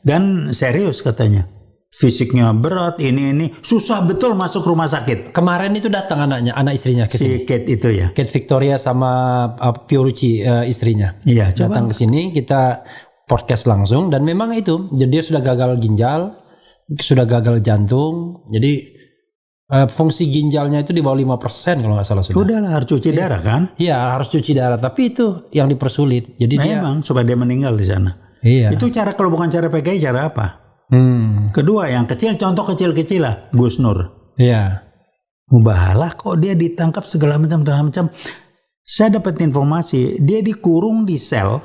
Dan serius katanya. Fisiknya berat, ini susah betul masuk rumah sakit. Kemarin itu datang anak istrinya ke sini. Si Kate itu ya. Kate Victoria sama Fiorucci istrinya. Datang ke sini, kita podcast langsung dan memang itu. Jadi dia sudah gagal ginjal, sudah gagal jantung. Jadi fungsi ginjalnya itu di bawah 5% kalau nggak salah sudah. Udahlah, harus cuci darah kan? Iya, harus cuci darah, tapi itu yang dipersulit. Jadi memang supaya dia meninggal di sana. Itu cara, kalau bukan cara PKI, cara apa? Kedua yang kecil, contoh kecil-kecil lah, Gus Nur. Mubahalah kok dia ditangkap segala macam. Saya dapat informasi dia dikurung di sel,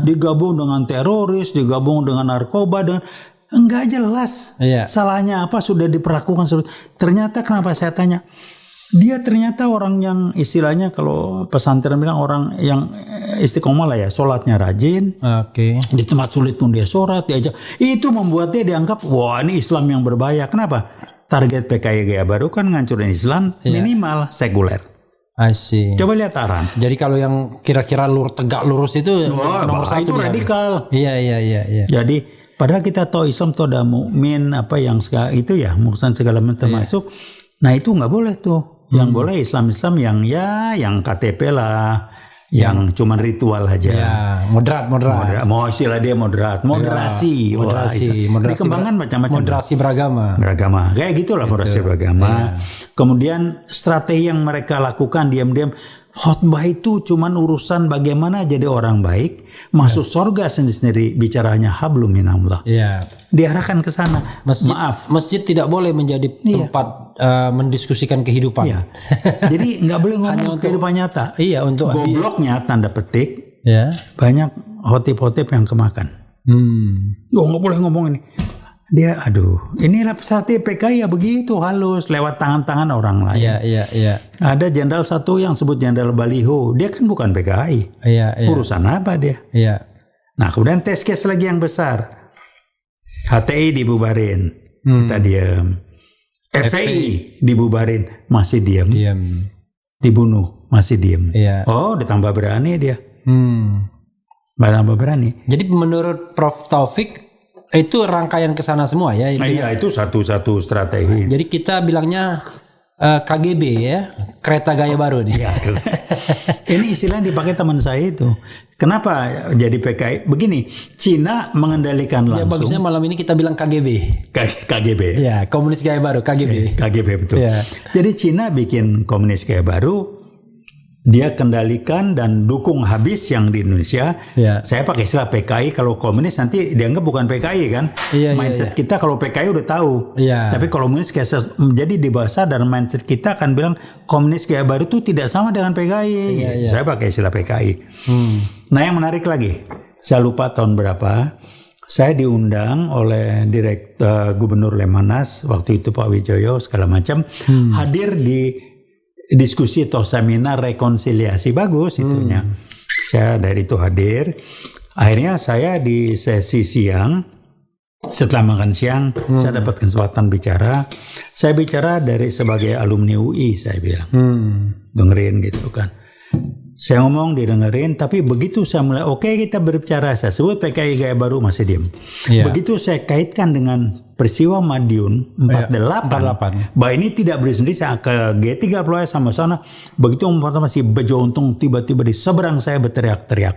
digabung dengan teroris, digabung dengan narkoba, dengan enggak jelas salahnya apa, sudah diperlakukan seperti. Ternyata kenapa saya tanya? Dia ternyata orang yang istilahnya kalau pesantren bilang orang yang istiqomah lah ya, sholatnya rajin. Di tempat sulit pun dia sholat, diajak. Itu membuat dia dianggap, wah ini Islam yang berbahaya. Kenapa? Target PKI Gaya Baru kan ngancurin Islam minimal sekuler. I see. Coba lihat Aran. Jadi kalau yang kira-kira tegak lurus itu nomor satu itu radikal. Iya. Jadi padahal kita tahu Islam itu ada mukmin apa yang itu ya, muksan segala macam termasuk. Nah itu nggak boleh tuh. Yang boleh Islam yang KTP lah, yang cuman ritual aja. Moderat. Mau istilah dia moderasi. Dikembangkan macam-macam. Moderasi beragama. Kayak gitulah moderasi beragama. Kemudian strategi yang mereka lakukan diam-diam. Khotbah itu cuman urusan bagaimana jadi orang baik, masuk surga sendiri, bicaranya hablum minallah. Iya. Diarahkan ke sana. Masjid tidak boleh menjadi tempat mendiskusikan kehidupan. Iya. Jadi nggak boleh ngomong kehidupan nyata. Iya, untuk gobloknya tanda petik. Ya. Banyak hotip-hotip yang kemakan. Nggak boleh ngomong ini. Dia, inilah peserta PKI ya begitu halus lewat tangan-tangan orang lain. Iya. Ada jenderal satu yang sebut jenderal baliho, dia kan bukan PKI. Iya. Urusan apa dia? Iya. Nah kemudian test case lagi yang besar, HTI dibubarin, kita diam. FPI dibubarin, masih diam. Dibunuh, masih diam. Iya. Oh, ditambah berani dia. Tambah berani. Jadi menurut Prof Taufik itu rangkaian ke sana semua ya? Iya, itu satu strategi. Jadi kita bilangnya KGB ya, kereta gaya baru nih. Ya, ini istilah yang dipakai teman saya itu. Kenapa jadi PKI? Begini, Cina mengendalikan langsung. Ya bagusnya malam ini kita bilang KGB. KGB. Ya, komunis gaya baru, KGB. KGB betul. Ya. Jadi Cina bikin komunis gaya baru. Dia kendalikan dan dukung habis yang di Indonesia. Ya. Saya pakai istilah PKI, kalau komunis nanti dianggap bukan PKI kan. Mindset kita kalau PKI udah tahu. Tapi kalau komunis kayak menjadi di bahasa dan mindset kita akan bilang komunis kayak baru itu tidak sama dengan PKI. Saya pakai istilah PKI. Nah yang menarik lagi, saya lupa tahun berapa, saya diundang oleh Gubernur Lemhanas waktu itu Pak Wijoyo segala macam hadir di diskusi atau seminar rekonsiliasi bagus itunya. Saya dari itu hadir. Akhirnya saya di sesi siang setelah makan siang saya dapat kesempatan bicara. Saya bicara dari sebagai alumni UI saya bilang. Dengerin gitu kan. Saya ngomong didengerin, tapi begitu saya mulai kita berbicara, saya sebut PKI gaya baru masih diam. Begitu saya kaitkan dengan peristiwa Madiun 48, bahwa ini tidak berdiri sendiri, saya ke G30 sama sana. Begitu masih bejo untung tiba-tiba di seberang saya berteriak-teriak.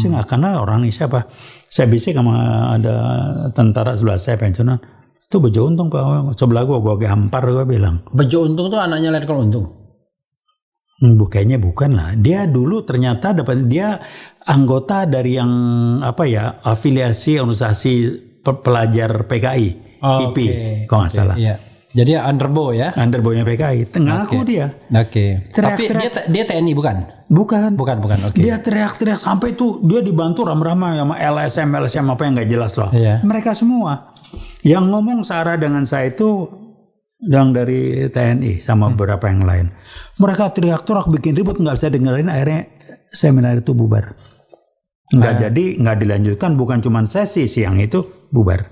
Saya nggak kenal orang ini siapa. Saya bisik sama ada tentara sebelah saya pensiunan. Itu bejo untung Pak, sebelah gue gampar gue bilang. Bejo untung tuh anaknya Letkol Untung. Kayaknya bukan lah. Dia dulu ternyata dia anggota dari yang afiliasi organisasi pelajar PKI, IP, kalau nggak salah. Iya. Jadi underbow ya? Underbow-nya PKI. Ngaku dia. Tapi dia TNI bukan? Bukan. Dia teriak-teriak sampai itu dia dibantu ramai-ramai sama LSM apa yang nggak jelas loh. Mereka semua yang ngomong searah dengan saya itu yang dari TNI sama beberapa yang lain. Mereka teriak-teriak bikin ribut, nggak bisa dengerin, akhirnya seminar itu bubar. Nggak dilanjutkan, bukan cuma sesi siang itu bubar.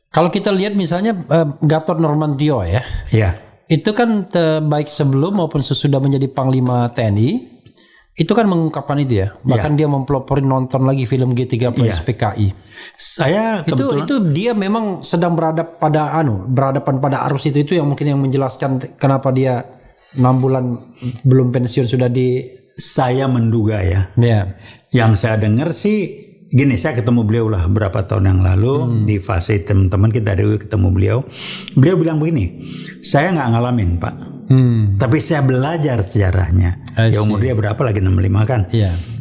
Kalau kita lihat misalnya Gatot Nurmantio ya, itu kan baik sebelum maupun sesudah menjadi Panglima TNI, itu kan mengungkapkan itu ya. Bahkan dia mempeloporin nonton lagi film G30 PKI. Saya itu dia memang sedang berhadapan pada arus itu yang mungkin yang menjelaskan kenapa dia 6 bulan belum pensiun sudah saya menduga ya. Yang saya dengar sih gini, saya ketemu beliau lah berapa tahun yang lalu di fase teman-teman kita dari ketemu beliau. Beliau bilang begini, saya nggak ngalamin Pak, tapi saya belajar sejarahnya. Ya umur dia berapa lagi 65 kan?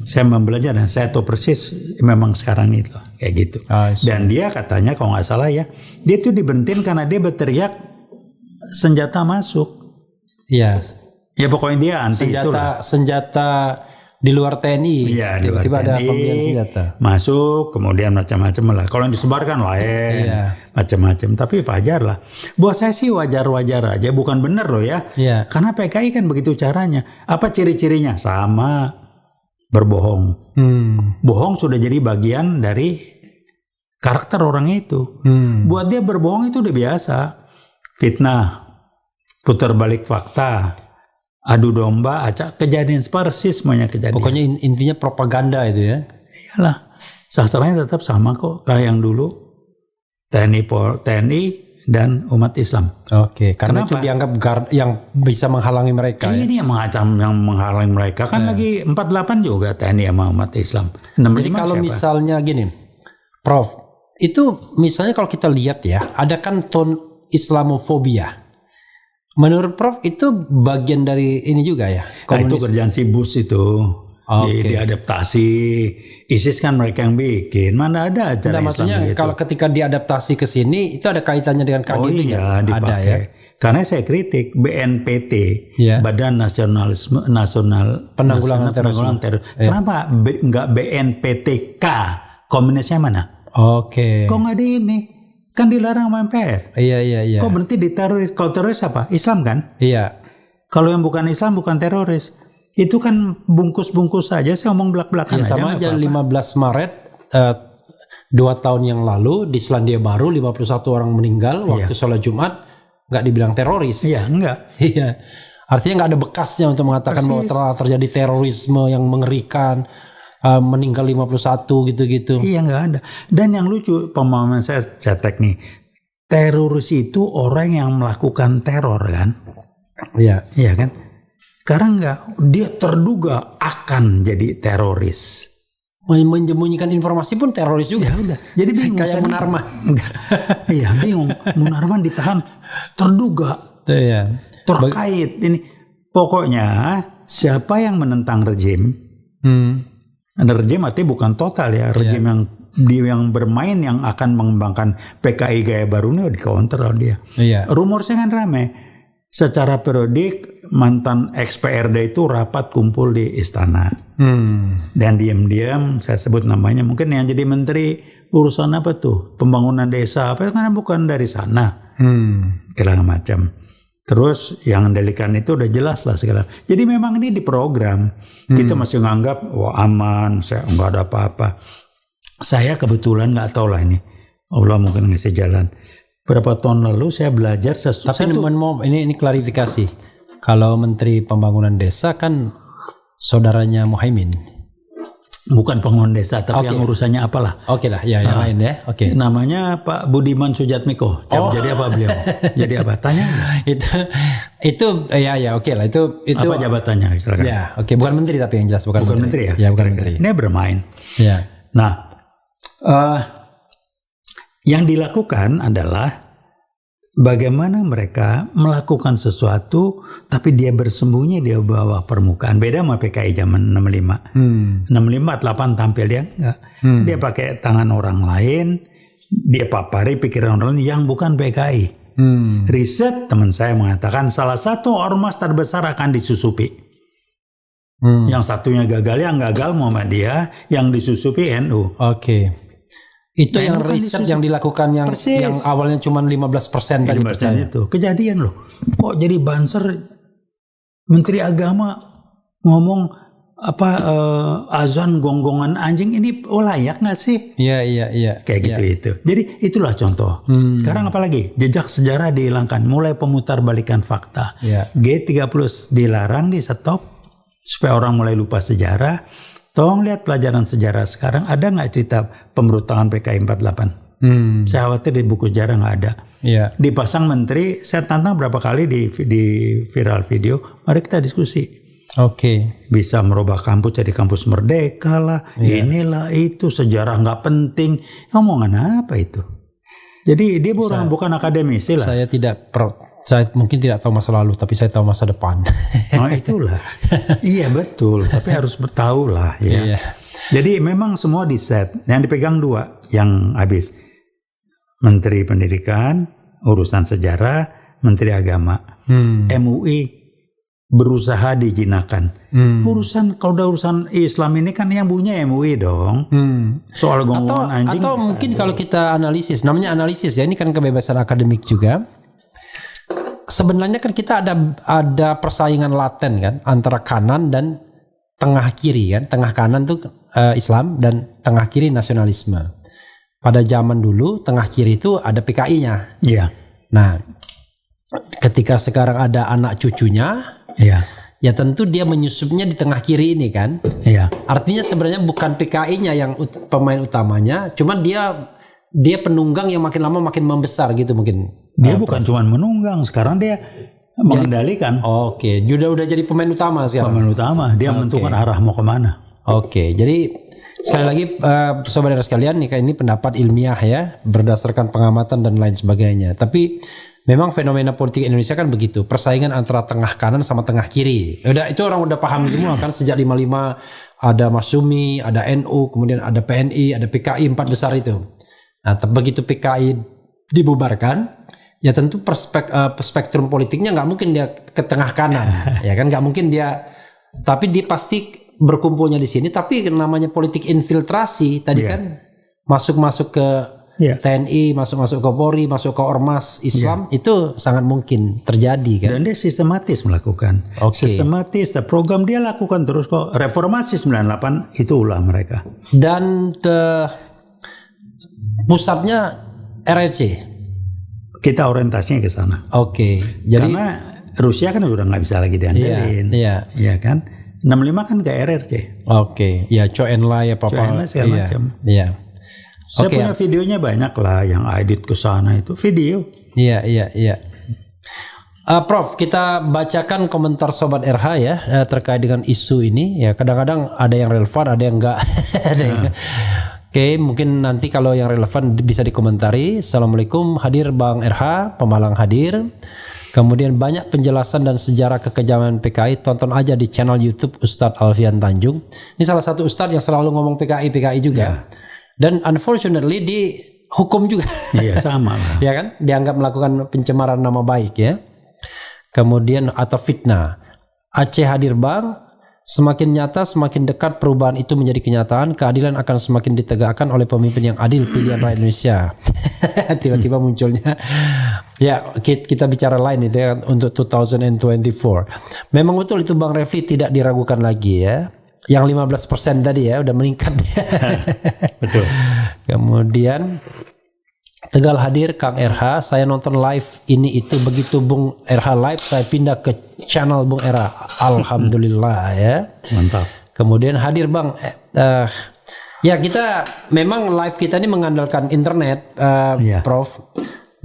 Saya belajar dan saya tahu persis memang sekarang itu kayak gitu. Dan dia katanya kalau nggak salah ya, dia tuh diberhentiin karena dia berteriak senjata masuk. Ya pokoknya dia anti senjata di luar TNI. Tiba-tiba ada pembelian senjata masuk, kemudian macam-macam lah. Kalau yang disebarkan lain, macam-macam. Tapi wajar lah. Buat saya sih wajar-wajar aja, bukan benar loh ya. Karena PKI kan begitu caranya. Apa ciri-cirinya? Sama, berbohong. Bohong sudah jadi bagian dari karakter orang itu. Buat dia berbohong itu udah biasa. Fitnah, putar balik fakta, adu domba, acak kejadian persis semuanya kejadian. Pokoknya intinya propaganda itu ya. Iyalah, sastranya tetap sama kok kayak yang dulu TNI dan umat Islam. Karena itu dianggap yang bisa menghalangi mereka. Ini yang menghalangi mereka kan lagi 48 juga TNI sama umat Islam. Jadi kalau misalnya gini, Prof, itu misalnya kalau kita lihat ya, ada kan tone Islamofobia. Menurut Prof itu bagian dari ini juga ya? Nah, itu kerjaan si Bush itu. Diadaptasi. ISIS kan mereka yang bikin. Mana ada acara Islam maksudnya gitu. Kalau ketika diadaptasi ke sini itu ada kaitannya dengan KGB? Iya, dipakai. Ada ya. Karena saya kritik BNPT, Badan Nasional Penanggulangan Terorisme. Kenapa nggak BNPTK? Komunisnya mana? Oke. Kok nggak di ini? Kan dilarang sama MPR. Iya. Kok berhenti di teroris? Kalau teroris apa? Islam kan? Iya. Kalau yang bukan Islam bukan teroris. Itu kan bungkus-bungkus saja. Saya ngomong belak-belakan aja. Sama aja 15 Maret 2 tahun yang lalu di Selandia Baru 51 orang meninggal waktu sholat Jumat, nggak dibilang teroris. Iya, enggak. Iya. Artinya nggak ada bekasnya untuk mengatakan bahwa telah terjadi terorisme yang mengerikan. Meninggal 51 gitu-gitu. Iya, nggak ada. Dan yang lucu, pemahaman saya cetek nih, teroris itu orang yang melakukan teror kan? Iya. Iya kan? Sekarang nggak, dia terduga akan jadi teroris. Menyembunyikan informasi pun teroris juga. Ya udah. Jadi bingung. Kayak Munarman. Iya, bingung. Munarman ditahan terduga. Iya. Terkait ini. Pokoknya siapa yang menentang rejim? Rejim artinya bukan total ya, rejim yang bermain yang akan mengembangkan PKI gaya baru ini di counter dia. Iya. Rumor saya kan rame. Secara periodik mantan ex-PRD itu rapat kumpul di istana. Dan diam-diam saya sebut namanya, mungkin yang jadi menteri urusan apa tuh? Pembangunan desa apa, karena bukan dari sana. Segala macam. Terus yang delikan itu udah jelas lah segala. Jadi memang ini diprogram. Kita masih nganggap wah aman, saya nggak ada apa-apa. Saya kebetulan nggak tahu lah ini. Allah mungkin ngasih jalan. Berapa tahun lalu saya belajar sesuatu. Tapi ini klarifikasi. Kalau Menteri Pembangunan Desa kan saudaranya Muhaimin. Bukan pembangunan desa, tapi yang urusannya apalah. Oke lah, ya yang lain ya. Oke. Namanya Pak Budiman Sujatmiko. Jadi apa beliau? Jadi apa? Tanya. itu ya oke lah itu. Apa jabatannya? Silakan. Ya oke, bukan menteri tapi yang jelas bukan menteri ya. Ya bukan menteri. Ini bermain. Ya. Nah, yang dilakukan adalah bagaimana mereka melakukan sesuatu tapi dia bersembunyi di bawah permukaan. Beda sama PKI zaman 65. 65 48 tampil dia enggak. Dia pakai tangan orang lain, dia papari pikiran orang lain yang bukan PKI. Riset teman saya mengatakan salah satu ormas terbesar akan disusupi. Yang satunya gagal, yang gagal Muhammadiyah, yang disusupi NU. Oke. Itu yang riset yang dilakukan yang awalnya cuma 15% tadi percaya. Itu kejadian loh. Kok jadi Banser Menteri Agama ngomong azan gonggongan anjing ini layak nggak sih? Iya. Kayak gitu itu. Jadi itulah contoh. Sekarang apalagi jejak sejarah dihilangkan, mulai pemutarbalikan fakta. G30 dilarang, di stop supaya orang mulai lupa sejarah. Tolong lihat pelajaran sejarah sekarang, ada nggak cerita pemberontakan PKI 48? Saya khawatir di buku sejarah nggak ada. Dipasang menteri, saya tantang berapa kali di viral video, mari kita diskusi. Bisa merubah kampus jadi kampus merdeka lah, inilah itu, sejarah nggak penting. Omongan apa itu? Jadi dia bukan akademisi lah. Saya mungkin tidak tahu masa lalu, tapi saya tahu masa depan. Oh itulah. Iya betul, tapi harus bertahu lah ya. Jadi memang semua di set. Yang dipegang dua, yang habis. Menteri Pendidikan, urusan sejarah, Menteri Agama. MUI berusaha dijinakan. Kalau udah urusan Islam ini kan yang punya MUI dong. Soal gonggongan anjing. Atau mungkin kalau kita analisis, namanya analisis ya, ini kan kebebasan akademik juga. Sebenarnya kan kita ada persaingan laten kan antara kanan dan tengah kiri kan. Tengah kanan tuh Islam dan tengah kiri nasionalisme. Pada zaman dulu tengah kiri itu ada PKI-nya. Iya. Nah, ketika sekarang ada anak cucunya, ya tentu dia menyusupnya di tengah kiri ini kan. Iya. Artinya sebenarnya bukan PKI-nya yang pemain utamanya, cuma dia penunggang yang makin lama makin membesar gitu mungkin. Dia bukan cuma menunggang, sekarang dia mengendalikan. Oke, udah jadi pemain utama sekarang. Pemain utama, dia menentukan arah mau kemana. Oke, jadi sekali lagi saudara sekalian, ini pendapat ilmiah ya, berdasarkan pengamatan dan lain sebagainya. Tapi Memang fenomena politik Indonesia kan begitu, persaingan antara tengah kanan sama tengah kiri. Itu orang udah paham semua kan, sejak 55 ada Masyumi, ada NU, kemudian ada PNI, ada PKI, 4 besar itu. Nah, begitu PKI dibubarkan, ya tentu spektrum politiknya nggak mungkin dia ke tengah kanan, ya kan, nggak mungkin dia, tapi dia pasti berkumpulnya di sini. Tapi namanya politik infiltrasi tadi kan masuk ke TNI, masuk ke Polri, masuk ke Ormas Islam, itu sangat mungkin terjadi kan. Dan dia sistematis melakukan. Sistematis, program dia lakukan terus kok. Reformasi 98 itu ulah mereka. Dan pusatnya RRC. Kita orientasinya ke sana. Jadi karena Rusia kan udah nggak bisa lagi diandelin. Iya kan. 65 kan ke RRC. Ya Chou En-lai apa-apa. Segala macam. Iya. Saya punya videonya banyak lah yang edit ke sana itu video. Iya. Prof, kita bacakan komentar Sobat RH ya terkait dengan isu ini. Ya kadang-kadang ada yang relevan, ada yang enggak. Oke, mungkin nanti kalau yang relevan bisa dikomentari. Assalamualaikum, hadir Bang RH, Pemalang hadir. Kemudian banyak penjelasan dan sejarah kekejaman PKI, tonton aja di channel YouTube Ustadz Alfian Tanjung. Ini salah satu Ustadz yang selalu ngomong PKI juga. Dan unfortunately dihukum juga. Iya, sama lah. Ya kan? Dianggap melakukan pencemaran nama baik ya. Kemudian atau fitnah. Aceh hadir Bang, semakin nyata semakin dekat perubahan itu menjadi kenyataan, keadilan akan semakin ditegakkan oleh pemimpin yang adil, pilihan rakyat Indonesia. Tiba-tiba munculnya. Ya, kita bicara lain itu ya untuk 2024. Memang betul itu Bang Refli, tidak diragukan lagi ya. Yang 15% tadi ya udah meningkat. Betul. Kemudian Tegal hadir Kang RH, saya nonton live ini itu begitu Bung RH live saya pindah ke channel Bung RH. Alhamdulillah ya. Mantap. Kemudian hadir Bang ya kita memang live kita ini mengandalkan internet Prof.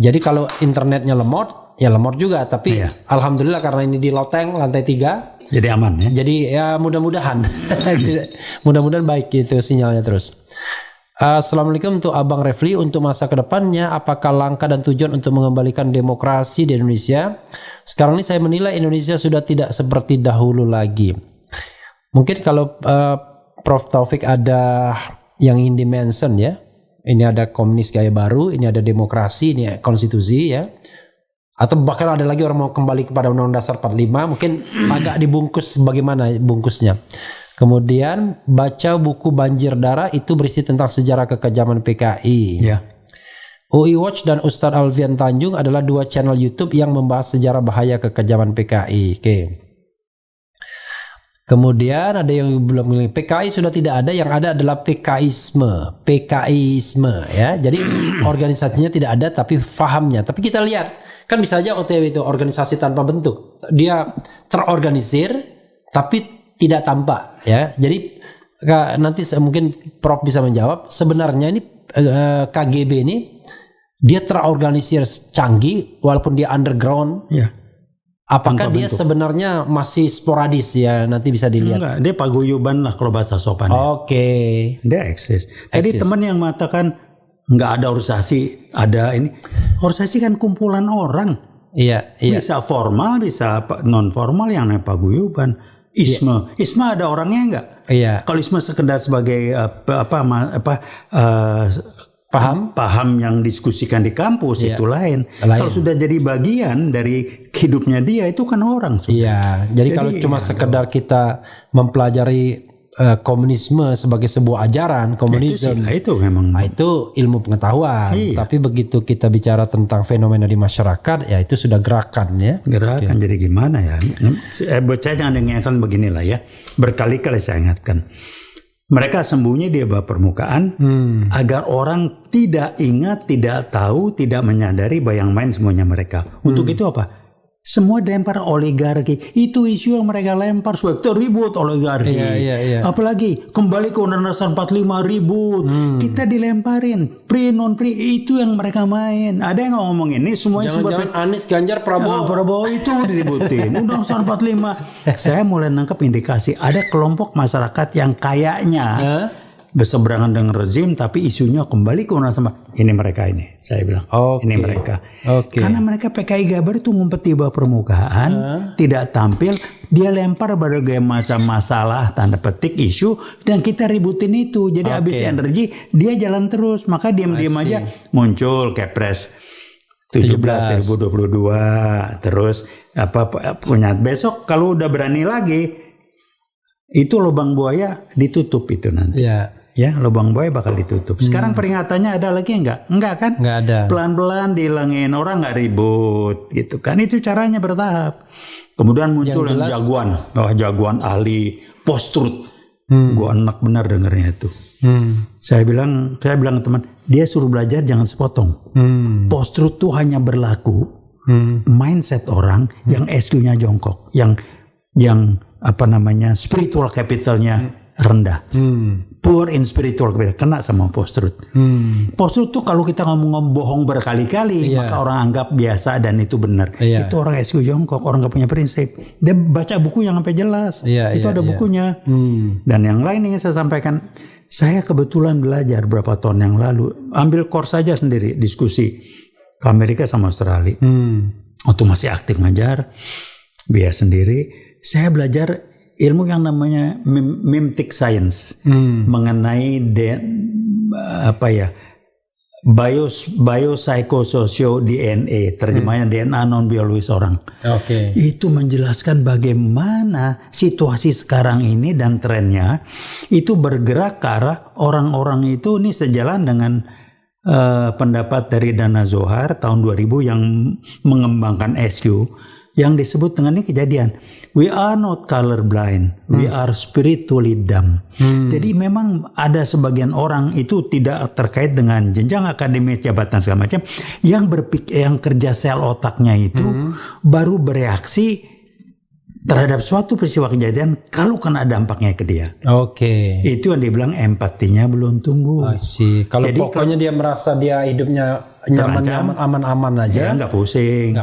Jadi kalau internetnya lemot ya lemot juga, tapi alhamdulillah karena ini di loteng lantai 3 jadi aman ya. Jadi ya mudah-mudahan mudah-mudahan baik itu sinyalnya terus. Assalamualaikum untuk Abang Refli, untuk masa kedepannya apakah langkah dan tujuan untuk mengembalikan demokrasi di Indonesia? Sekarang ini saya menilai Indonesia sudah tidak seperti dahulu lagi. Mungkin kalau Prof Taufik ada yang ingin di-mention ya. Ini ada komunis gaya baru, ini ada demokrasi, ini konstitusi ya. Atau bahkan ada lagi orang mau kembali kepada Undang-Undang Dasar 45, mungkin agak dibungkus bagaimana bungkusnya. Kemudian baca buku Banjir Darah, itu berisi tentang sejarah kekejaman PKI. Ya. UI Watch dan Ustadz Alfian Tanjung adalah 2 channel YouTube yang membahas sejarah bahaya kekejaman PKI. Oke. Kemudian ada yang belum bilang PKI sudah tidak ada, yang ada adalah PKIisme ya. Jadi organisasinya tidak ada tapi fahamnya. Tapi kita lihat kan bisa aja OTW itu organisasi tanpa bentuk. Dia terorganisir tapi tidak tampak ya. Jadi nanti mungkin Prof bisa menjawab, sebenarnya ini KGB ini dia terorganisir canggih walaupun dia underground. Ya. Apakah dia sebenarnya masih sporadis ya, nanti bisa dilihat. Enggak, dia paguyuban lah kalau bahasa sopan. Oke. Dia eksis. Tadi teman yang mengatakan nggak ada organisasi, ada ini. Organisasi kan kumpulan orang. Iya. Bisa formal, bisa non formal, yang namanya paguyuban. Isme ada orangnya enggak? Iya. Kalau isme sekedar sebagai paham yang diskusikan di kampus itu lain. Kalau sudah jadi bagian dari hidupnya dia itu kan orang. Iya. Jadi kalau cuma sekedar kita mempelajari komunisme sebagai sebuah ajaran, komunisme itu memang itu ilmu pengetahuan. Iya. Tapi begitu kita bicara tentang fenomena di masyarakat, ya itu sudah gerakan ya. Gerakan. Jadi gimana ya? Saya jangan ingatkan beginilah ya. Berkali-kali saya ingatkan. Mereka sembunyi di bawah permukaan agar orang tidak ingat, tidak tahu, tidak menyadari bayang main semuanya mereka. Untuk itu apa? Semua dilempar oligarki. Itu isu yang mereka lempar supaya terribut oligarki. Iya. Apalagi kembali ke Undang-Undang Dasar 45 ribut. Kita dilemparin pri non pri, itu yang mereka main. Ada yang ngomong ini semuanya. Jangan Anies, Ganjar, Prabowo itu diributin. Undang-Undang Dasar 45. Saya mulai nangkep indikasi ada kelompok masyarakat yang kayaknya berseberangan dengan rezim tapi isunya kembali ke Undang sama ini mereka ini. Saya bilang ini mereka. Karena mereka PKI Gaya Baru itu ngumpet di bawah permukaan, tidak tampil, dia lempar berbagai macam masalah tanda petik isu dan kita ributin itu. Jadi habis energi dia jalan terus, maka diam-diam aja muncul Kepres 17 2022 terus punya besok kalau udah berani lagi itu lubang buaya ditutup itu nanti. Ya, lubang buaya bakal ditutup. Sekarang peringatannya ada lagi enggak? Enggak kan? Enggak ada. Pelan-pelan dihilangin, orang enggak ribut gitu kan. Itu caranya bertahap. Kemudian muncul yang jagoan. Jagoan ahli post-truth. Gua enak benar dengarnya itu. Saya bilang teman, dia suruh belajar jangan sepotong. Post-truth tuh hanya berlaku mindset orang yang SQ-nya jongkok, yang spiritual capitalnya rendah. Poor in spiritual capital, kena sama post-truth. Post-truth tuh kalau kita ngomong bohong berkali-kali, maka orang anggap biasa dan itu benar. Itu orang SQ jongkok, orang gak punya prinsip. Dia baca buku yang sampai jelas. Itu ada bukunya. Dan yang lain yang saya sampaikan, saya kebetulan belajar beberapa tahun yang lalu, ambil course saja sendiri, diskusi ke Amerika sama Australia. Waktu masih aktif ngajar, biaya sendiri, saya belajar ilmu yang namanya mimetic science mengenai biopsychosocial DNA, terjemahnya DNA non biologis orang. Itu menjelaskan bagaimana situasi sekarang ini dan trennya itu bergerak ke arah orang-orang itu ini sejalan dengan pendapat dari Dana Zohar tahun 2000 yang mengembangkan SQ yang disebut dengan ini kejadian. We are not colorblind, we are spiritually dumb. Jadi memang ada sebagian orang itu tidak terkait dengan jenjang akademis, jabatan segala macam, yang kerja sel otaknya itu baru bereaksi terhadap suatu peristiwa kejadian kalau kena dampaknya ke dia. Itu yang dibilang empatinya belum tumbuh. Kalau pokoknya dia merasa dia hidupnya nyaman-nyaman, aman-aman aja, nggak pusing.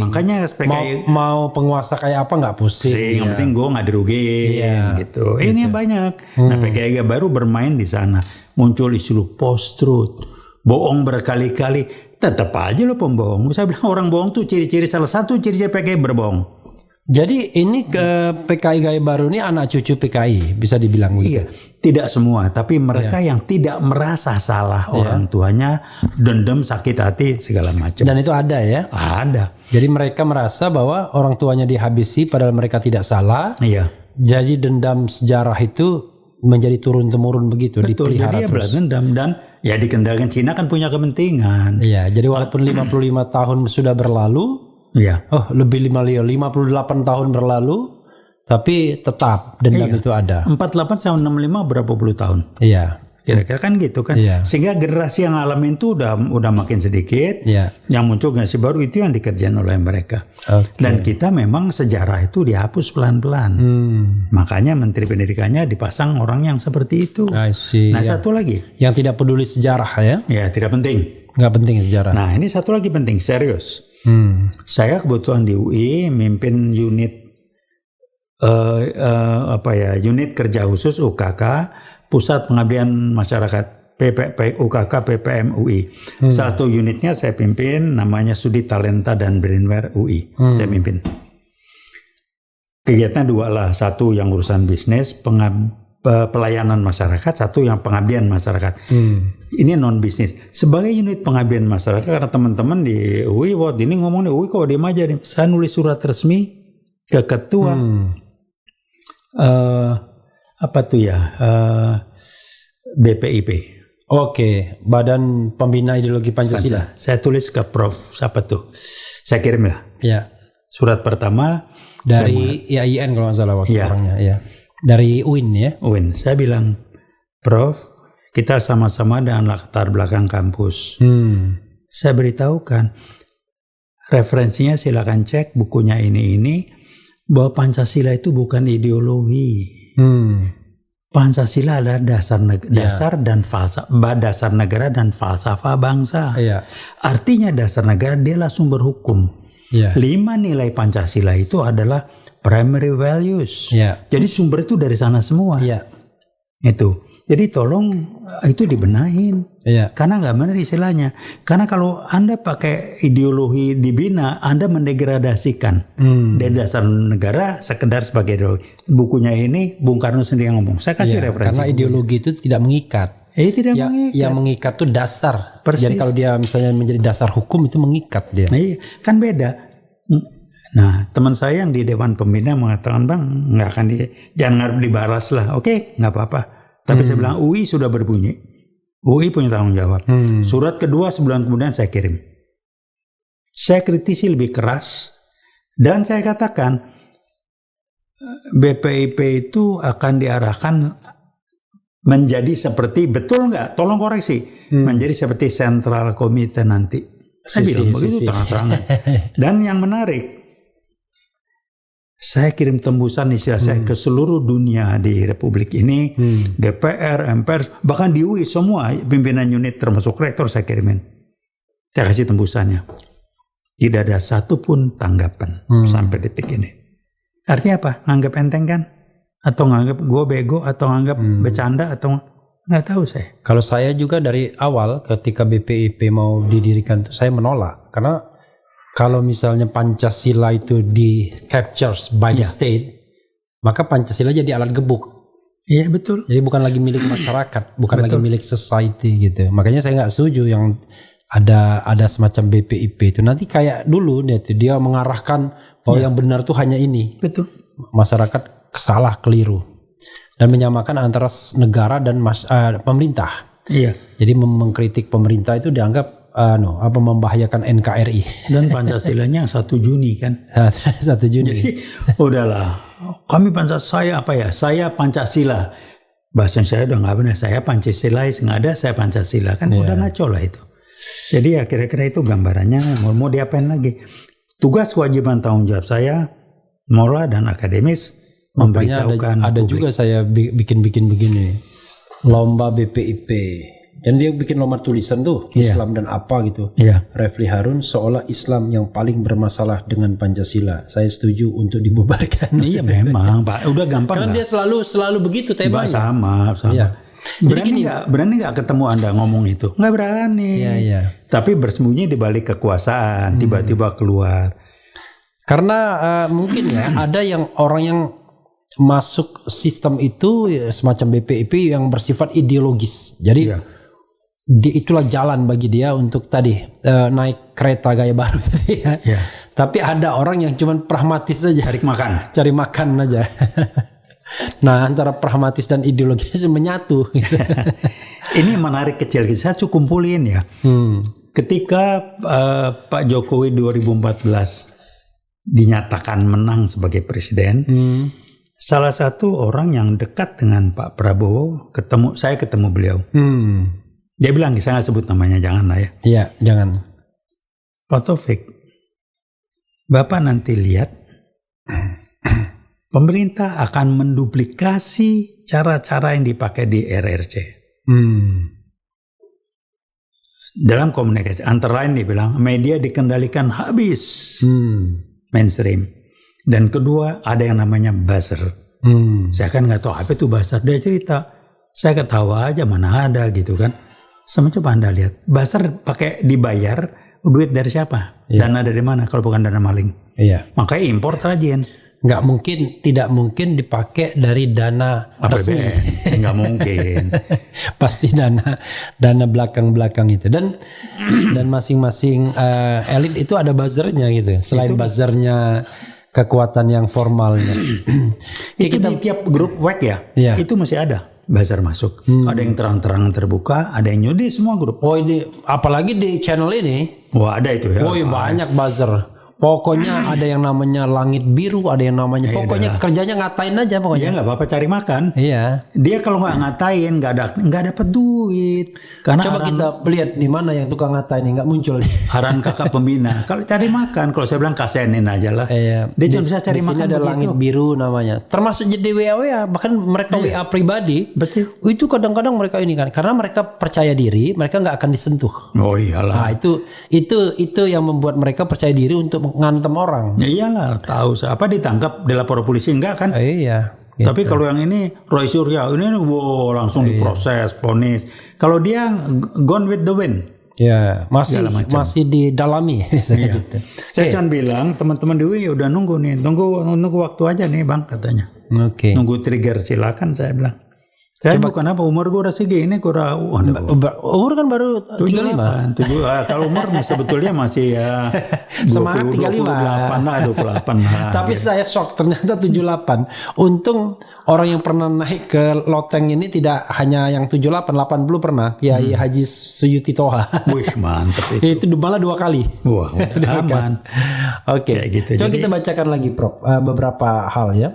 Makanya PKI mau penguasa kayak apa nggak pusing. Yang penting gue nggak dirugiin gitu. Ini banyak. Nah PKI baru bermain di sana. Muncul isu post-truth, bohong berkali-kali, tetap aja lo pembohong. Saya bilang orang bohong tuh ciri-ciri, salah satu ciri-ciri PKI berbohong. Jadi ini ke PKI Gaya Baru ini anak cucu PKI, bisa dibilang gitu. Iya, tidak semua, tapi mereka yang tidak merasa salah orang tuanya, dendam, sakit hati segala macam. Dan itu ada ya? Ada. Jadi mereka merasa bahwa orang tuanya dihabisi padahal mereka tidak salah. Iya. Jadi dendam sejarah itu menjadi turun-temurun begitu. Betul, dipelihara jadi terus. Dendam dan ya dikendalikan Cina kan punya kepentingan. Iya, jadi walaupun 55 tahun sudah berlalu. Iya. Lebih 58 tahun berlalu, tapi tetap dendam itu ada. 48 sampai 65 berapa puluh tahun? Iya. Kira-kira kan gitu kan. Sehingga generasi yang ngalamin itu udah makin sedikit. Yang muncul generasi baru itu yang dikerjain oleh mereka. Dan kita memang sejarah itu dihapus pelan-pelan. Makanya Menteri Pendidikannya dipasang orang yang seperti itu. Satu lagi. Yang tidak peduli sejarah ya? Ya, tidak penting. Nggak penting sejarah. Nah, ini satu lagi penting, serius. Saya kebetulan di UI mimpin unit unit kerja khusus UKK, Pusat Pengabdian Masyarakat UKK PPM UI. Satu unitnya saya pimpin, namanya Studi Talenta dan Brainware UI. Saya pimpin. Kegiatannya dua lah, satu yang urusan bisnis, pelayanan masyarakat, satu yang pengabdian masyarakat. Ini non bisnis. Sebagai unit pengabdian masyarakat, karena teman-teman di UI, ini ngomong di UI kok diem aja nih. Saya nulis surat resmi ke ketua BPIP. Badan Pembina Ideologi Pancasila. Saya tulis ke Prof. Siapa tuh? Saya kirim ya. Surat pertama dari IAIN kalau nggak salah waktu orangnya. Dari UIN ya. UIN. Saya bilang, Prof, kita sama-sama dengan latar belakang kampus. Saya beritahukan, referensinya silakan cek bukunya ini, bahwa Pancasila itu bukan ideologi. Pancasila adalah dasar negara dan falsafah bangsa. Artinya dasar negara dia adalah sumber hukum. 5 nilai Pancasila itu adalah primary values. Jadi sumber itu dari sana semua. Itu. Jadi tolong itu dibenahin. Iya. Karena nggak benar istilahnya. Karena kalau Anda pakai ideologi dibina, Anda mendegradasikan. Dari dasar negara sekedar sebagai ideologi. Bukunya ini Bung Karno sendiri yang ngomong. Saya kasih referensi. Karena ideologi itu tidak mengikat. Tidak mengikat. Yang mengikat itu dasar. Persis. Jadi kalau dia misalnya menjadi dasar hukum itu mengikat dia. Kan beda. Nah, teman saya yang di Dewan Pembina mengatakan, Bang, nggak akan jangan harus dibalas lah. Oke, nggak apa-apa. Tapi saya bilang UI sudah berbunyi. UI punya tanggung jawab. Surat kedua sebulan kemudian saya kirim. Saya kritisi lebih keras dan saya katakan BPIP itu akan diarahkan menjadi seperti, betul nggak? Tolong koreksi. Menjadi seperti Central Committee nanti. Saya bilang begitu terang-terangan. Dan yang menarik, saya kirim tembusan istilah saya ke seluruh dunia di Republik ini, DPR, MPR, bahkan di UI semua pimpinan unit termasuk rektor saya kirimin. Saya kasih tembusannya. Tidak ada satupun tanggapan sampai detik ini. Artinya apa? Nganggap enteng kan? Atau nganggap gue bego? Atau nganggap bercanda? Atau nggak tahu saya. Kalau saya juga dari awal ketika BPIP mau didirikan itu saya menolak. Karena kalau misalnya Pancasila itu di captures by the state, maka Pancasila jadi alat gebuk. Iya betul. Jadi bukan lagi milik masyarakat, bukan lagi milik society gitu. Makanya saya nggak setuju yang ada semacam BPIP itu. Nanti kayak dulu dia mengarahkan bahwa yang benar tuh hanya ini. Betul. Masyarakat salah, keliru, dan menyamakan antara negara dan pemerintah. Iya. Jadi mengkritik pemerintah itu dianggap membahayakan NKRI. Dan Pancasilanya 1 Juni kan. 1 Juni. Jadi udahlah. Kami Pancasila saya Pancasila. Bahasa saya udah nggak benar. Saya Pancasilais nggak ada. Saya Pancasila kan udah ngaco lah itu. Jadi ya kira-kira itu gambarannya. Mau diapain lagi? Tugas kewajiban tanggung jawab saya moral dan akademis memberitahukan. Ada juga saya bikin begini. Lomba BPIP. Dan dia bikin nomor tulisan tuh Islam dan apa gitu. Refli Harun seolah Islam yang paling bermasalah dengan Pancasila. Saya setuju untuk dibubarkan. Iya memang Pak. Udah gampang. Karena dia selalu begitu temanya. Sama. Iya. Berani nggak ketemu Anda ngomong itu? Nggak berani. Iya. Tapi bersembunyi di balik kekuasaan. Tiba-tiba keluar. Karena mungkin ada orang yang masuk sistem itu semacam BPIP yang bersifat ideologis. Jadi itulah jalan bagi dia untuk tadi naik kereta gaya baru tadi ya. Tapi ada orang yang cuman pragmatis saja, cari makan aja. Nah, antara pragmatis dan ideologis menyatu. Ini menarik kecil, saya cukup kumpulin ya. Ketika Pak Jokowi 2014 dinyatakan menang sebagai presiden, salah satu orang yang dekat dengan Pak Prabowo saya ketemu beliau. Dia bilang, saya nggak sebut namanya, jangan lah ya. Iya, jangan. Pak Taufik, Bapak nanti lihat pemerintah akan menduplikasi cara-cara yang dipakai di RRC. Dalam komunikasi, antara lain dia bilang, media dikendalikan habis mainstream. Dan kedua, ada yang namanya buzzer. Saya kan nggak tahu apa itu buzzer. Dia cerita, saya ketawa aja, mana ada gitu kan. Sama coba Anda lihat, buzzer pakai dibayar, duit dari siapa? Dana dari mana kalau bukan dana maling? Makanya impor rajin. Tidak mungkin dipakai dari dana resmi. Nggak mungkin. Pasti dana belakang itu. Dan masing-masing elit itu ada buzzernya gitu. Selain buzzernya kekuatan yang formalnya. Itu di tiap grup WhatsApp itu masih ada buzzer masuk. Ada yang terang-terangan terbuka, ada yang nyudi, semua grup. Oh ini apalagi di channel ini. Wah ada itu ya. Oh banyak buzzer. Pokoknya ada yang namanya langit biru, ada yang namanya pokoknya kerjanya ngatain aja pokoknya. Iya nggak apa-apa cari makan. Iya. Dia kalau nggak ngatain nggak dapat duit. Karena coba kita lihat di mana yang tukang ngatain nggak muncul. Haran kakak pembina. Kalau cari makan, kalau saya bilang kasenin aja lah. Iya. Dia cuma bisa cari makan. Ada langit biru namanya. Termasuk jadi WA bahkan mereka WA pribadi. Betul. Itu kadang-kadang mereka ini kan karena mereka percaya diri, mereka nggak akan disentuh. Oh iyalah. Nah, itu yang membuat mereka percaya diri untuk ngantem orang. Ya iyalah, tahu apa ditangkap, dilapor polisi enggak kan? Iya. Gitu. Tapi kalau yang ini Roy Surya ini langsung diproses, vonis. Kalau dia gone with the wind. Ya, masih didalami gitu. Saya cuma bilang teman-teman di UI udah nunggu nih, nunggu waktu aja nih Bang katanya. Nunggu trigger silakan saya bilang. Saya bukan apa umur gue udah segini, umur kan baru 35. Kalau umur sebetulnya masih ya semangat 35 lah. Tapi gitu. Saya shock ternyata 78. Untung orang yang pernah naik ke loteng ini tidak hanya yang 78, 80 pernah. Kiai Haji Suyuti Toha. Wih, mantap itu. Itu malah 2 kali. Wah, aman. Oke. Gitu. Coba kita bacakan lagi Prof beberapa hal ya.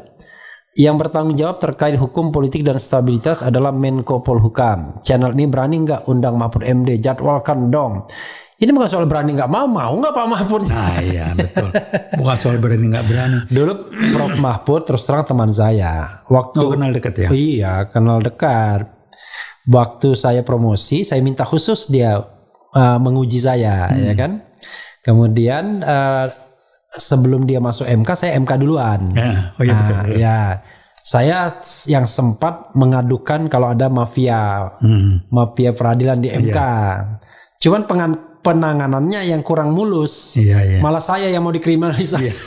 Yang bertanggung jawab terkait hukum, politik, dan stabilitas adalah Menko Polhukam. Channel ini berani nggak undang Mahfud MD? Jadwalkan dong. Ini bukan soal berani nggak mau nggak Pak Mahfud? Nah iya betul. Bukan soal berani nggak berani. Dulu Prof Mahfud terus terang teman saya. Waktu kenal dekat ya? Iya kenal dekat. Waktu saya promosi, saya minta khusus dia menguji saya, ya kan. Kemudian sebelum dia masuk MK, saya MK duluan. Betul. Ya, saya yang sempat mengadukan kalau ada mafia peradilan di MK. Cuman penanganannya yang kurang mulus. Malah saya yang mau dikriminalisasi.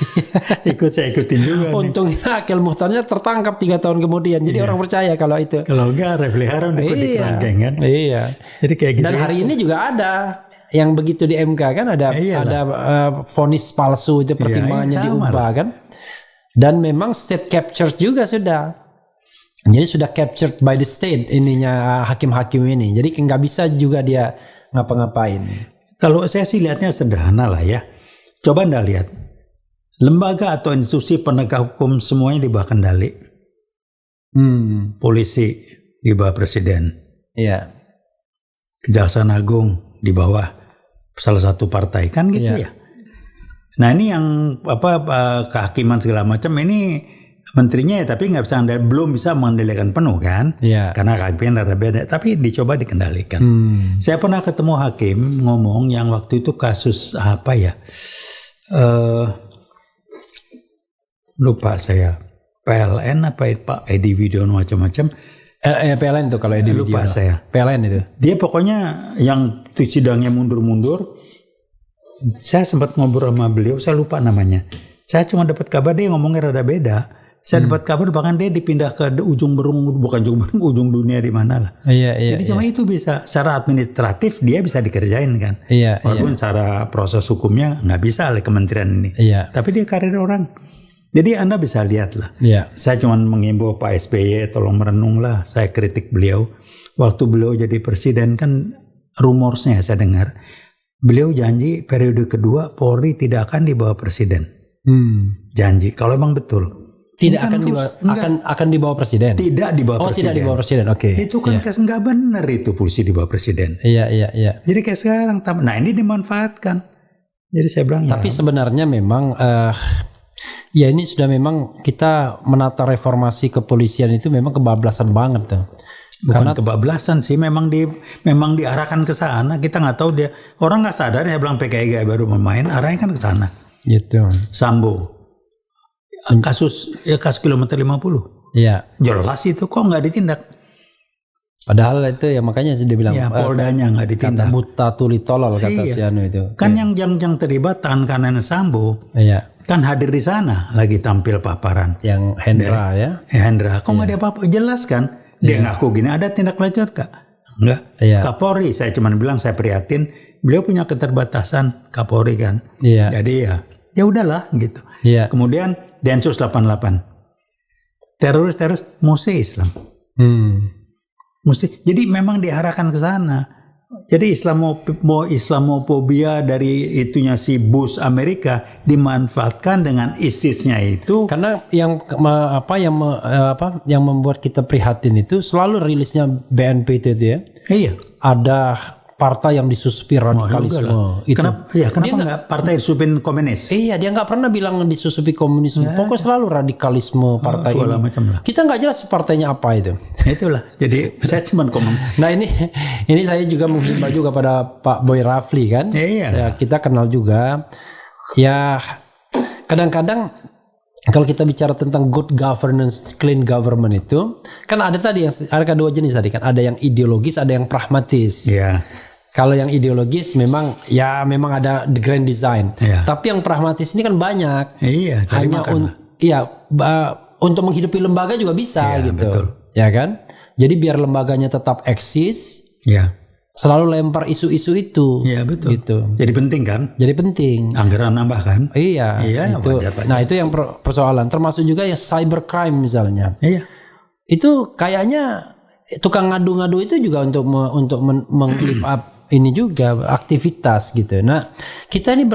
Saya ikutin juga. Untungnya Akil Muhtarnya tertangkap 3 tahun kemudian. Jadi orang percaya kalau itu. Kalau enggak, Refli Harun ikut di kerangkeng kan. Iya. Jadi kayak gitu. Dan hari ini juga ada yang begitu di MK kan ada vonis palsu itu pertimbangannya diubah kan. Dan memang state captured juga sudah. Jadi sudah captured by the state ininya hakim-hakim ini. Jadi nggak bisa juga dia ngapa-ngapain. Kalau saya sih lihatnya sederhana lah ya. Coba Anda lihat. Lembaga atau institusi penegak hukum semuanya di bawah kendali. Polisi di bawah presiden. Iya. Kejaksaan Agung di bawah salah satu partai kan gitu ya. Nah ini yang kehakiman segala macam ini menterinya ya tapi belum bisa mengendalikan penuh kan. Karena kehakiman ada beda tapi dicoba dikendalikan. Saya pernah ketemu hakim ngomong yang waktu itu kasus apa ya? Lupa saya. PLN apa Pak Edi Widiono macam-macam. PLN itu kalau Edi lupa Widiono. saya. PLN itu. Dia pokoknya yang sidangnya mundur-mundur. Saya sempat ngobrol sama beliau, saya lupa namanya. Saya cuma dapat kabar dia ngomongnya rada beda. Saya dapat kabar bahkan dia dipindah ke ujung dunia di mana lah. Jadi cuma itu bisa secara administratif dia bisa dikerjain kan. Walaupun secara proses hukumnya nggak bisa oleh kementerian ini. Tapi dia karir orang. Jadi Anda bisa lihat lah. Saya cuma mengimbau Pak SBY tolong merenung lah. Saya kritik beliau. Waktu beliau jadi presiden kan rumorsnya saya dengar. Beliau janji periode kedua Polri tidak akan dibawa presiden. Janji. Kalau emang betul. Akan dibawa presiden. Tidak dibawa presiden. Tidak dibawa presiden. Oke. Itu kan nggak benar itu polisi dibawa presiden. Iya. Jadi kayak sekarang. Nah ini dimanfaatkan. Jadi saya bilang. Tapi sebenarnya memang. Ya ini sudah memang kita menata reformasi kepolisian itu memang kebablasan banget tuh. Bukan kebablasan sih, memang diarahkan ke sana. Kita nggak tahu dia orang nggak sadar ya bilang PKI gaya baru bermain, arahnya kan ke sana. Gitu. Sambo, kasus kilometer 50. Iya. Jelas itu kok nggak ditindak. Padahal itu ya makanya dia bilang. Ya Poldanya nggak ditindak. Kata buta tuli tolol kata si Anu itu. Kan yang terlibat tangan kanan Sambo. Iya. Kan hadir di sana lagi tampil paparan. Yang Hendra ya. Hendra, kok nggak ada apa-apa? Jelas kan? Dia ngaku gini, ada tindak lanjut kak? Enggak. Kapolri, saya cuma bilang saya prihatin. Beliau punya keterbatasan Kapolri kan. Jadi ya udahlah gitu. Kemudian Densus 88. Teroris mesti Islam. Jadi memang diarahkan ke sana. Jadi Islamofobia dari itunya si Bush Amerika dimanfaatkan dengan ISIS-nya itu. Karena yang membuat kita prihatin itu selalu rilisnya BNPT itu ya. Iya. Ada partai yang disusupi radikalisme. Kenapa nggak partai disupin komunis? Iya, dia nggak pernah bilang disusupi komunisme. Pokoknya selalu radikalisme partai ini. Kita nggak jelas partainya apa itu. Itulah. Jadi saya cuma komen. Nah ini saya juga menghimbau juga pada Pak Boy Rafli kan. Iya. Kita kenal juga. Ya kadang-kadang kalau kita bicara tentang good governance, clean government itu kan ada tadi yang ada dua jenis tadi kan, ada yang ideologis, ada yang pragmatis. Iya. Kalau yang ideologis memang ada the grand design. Iya. Tapi yang pragmatis ini kan banyak. Iya. Hanya untuk menghidupi lembaga juga bisa gitu. Betul. Ya kan? Jadi biar lembaganya tetap eksis. Iya. Selalu lempar isu-isu itu. Iya betul. Gitu. Jadi penting kan? Jadi penting. Anggaran nambah kan? Iya. Itu. Wajar. Nah itu yang persoalan. Termasuk juga ya cybercrime misalnya. Iya. Itu kayaknya tukang ngadu-ngadu itu juga untuk meng-lift up ini juga aktivitas gitu. Nah kita ini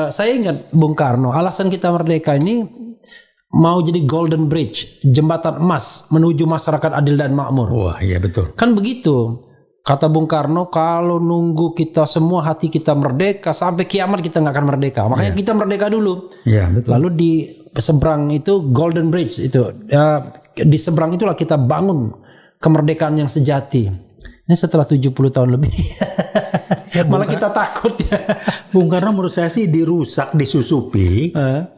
saya ingat Bung Karno, alasan kita merdeka ini mau jadi golden bridge, jembatan emas menuju masyarakat adil dan makmur. Wah iya betul. Kan begitu. Kata Bung Karno, kalau nunggu kita semua hati kita merdeka sampai kiamat kita nggak akan merdeka. Makanya kita merdeka dulu. Iya betul. Lalu di seberang itu golden bridge itu, di seberang itulah kita bangun kemerdekaan yang sejati. Ini setelah 70 tahun lebih. Malah kita takut ya. Bung Karno menurut saya sih dirusak, disusupi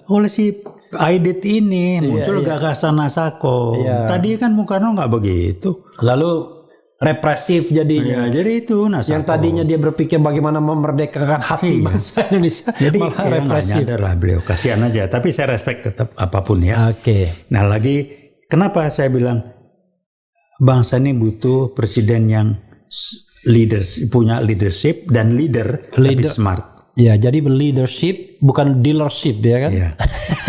oleh si Aidit ini. Muncul gagasan Nasako. Tadi kan Bung Karno nggak begitu. Lalu represif jadinya. Ya, jadi itu Nasako. Yang tadinya dia berpikir bagaimana memerdekakan hati bangsa Indonesia. Jadi malah represif. Nyadar lah beliau, kasihan aja. Tapi saya respect tetap apapun ya. Oke. Nah lagi kenapa saya bilang bangsa ini butuh presiden yang punya leadership dan leader tapi smart. Ya, jadi leadership bukan dealership ya kan? Iya.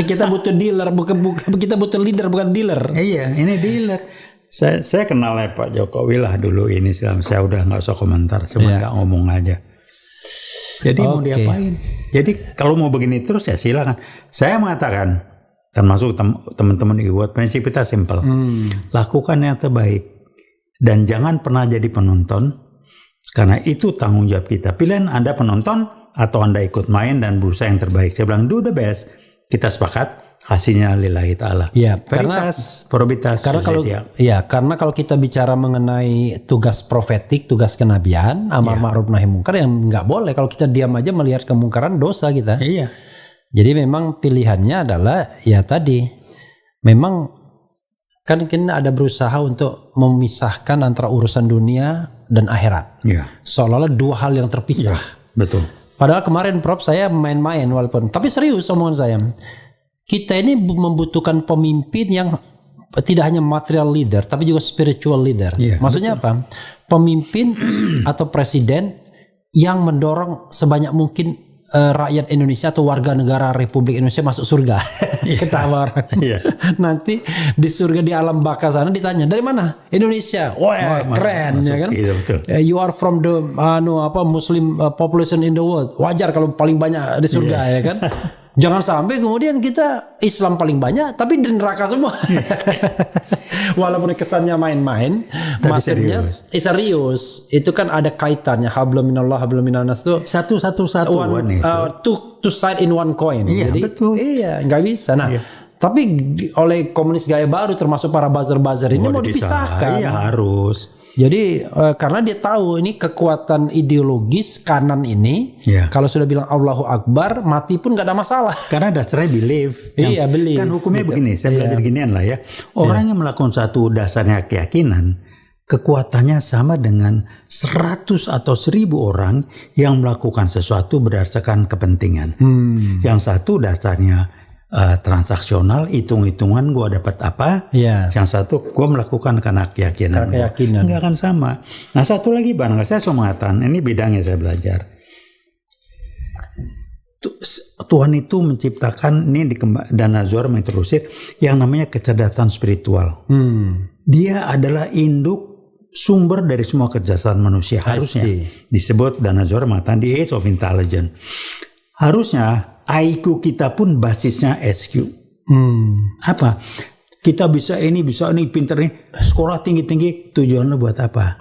Kita butuh dealer, bukan kita butuh leader bukan dealer. Iya, ini dealer. Saya kenal ya Pak Jokowi lah dulu ini, saya udah nggak usah komentar, cuma nggak ngomong aja. Jadi mau diapain? Jadi kalau mau begini terus ya silakan. Saya mengatakan, termasuk teman-teman Iwat, prinsip kita simpel. Lakukan yang terbaik dan jangan pernah jadi penonton, karena itu tanggung jawab kita. Pilihan Anda penonton atau Anda ikut main dan berusaha yang terbaik. Saya bilang do the best. Kita sepakat. Hasilnya lillahi ta'ala. Ya, Veritas, probitas. Karena kalau kita bicara mengenai tugas profetik, tugas kenabian, amar ma'ruf nahi mungkar, yang nggak boleh kalau kita diam aja melihat kemungkaran, dosa kita. Iya. Jadi memang pilihannya adalah ya tadi, memang kan kita ada berusaha untuk memisahkan antara urusan dunia dan akhirat. Iya. Seolah-olah dua hal yang terpisah. Ya, betul. Padahal kemarin Prof saya main-main walaupun, tapi serius omongan saya. Kita ini membutuhkan pemimpin yang tidak hanya material leader, tapi juga spiritual leader. Yeah, maksudnya apa? Pemimpin atau presiden yang mendorong sebanyak mungkin rakyat Indonesia atau warga negara Republik Indonesia masuk surga. Ketawa orang. Nanti di surga di alam baka sana ditanya, dari mana? Indonesia. Wah, keren ya kan? You are from the Muslim population in the world. Wajar kalau paling banyak di surga ya kan? Jangan sampai kemudian kita Islam paling banyak tapi di neraka semua. Walaupun kesannya main-main, maksudnya serius. Itu kan ada kaitannya hablum minallah hablum minannas itu satu two side in one coin. Iya, jadi betul. Iya, nggak bisa. Nah, tapi oleh komunis gaya baru termasuk para buzzer-buzzer ini mau dipisahkan. Iya, harus. Jadi karena dia tahu ini kekuatan ideologis kanan ini, kalau sudah bilang Allahu Akbar, mati pun gak ada masalah. Karena dasarnya belief. Iya, belief. Kan hukumnya begini, saya belajar ginian lah ya. Orang yang melakukan satu dasarnya keyakinan, kekuatannya sama dengan 100 atau 1000 orang yang melakukan sesuatu berdasarkan kepentingan. Yang satu dasarnya transaksional, hitung-hitungan gue dapat apa. Yang satu gue melakukan karena keyakinan. Nggak akan sama. Nah satu lagi barangkali saya mengatakan, ini bidangnya saya belajar. Tuhan itu menciptakan ini di Dana Zohar mengintroduksi yang namanya kecerdasan spiritual. Dia adalah induk sumber dari semua kecerdasan manusia. Harusnya disebut Dana Zohar mengatakan the age of intelligence. Harusnya IQ kita pun basisnya SQ. Apa? Kita bisa ini, pinter ini. Sekolah tinggi-tinggi tujuannya buat apa?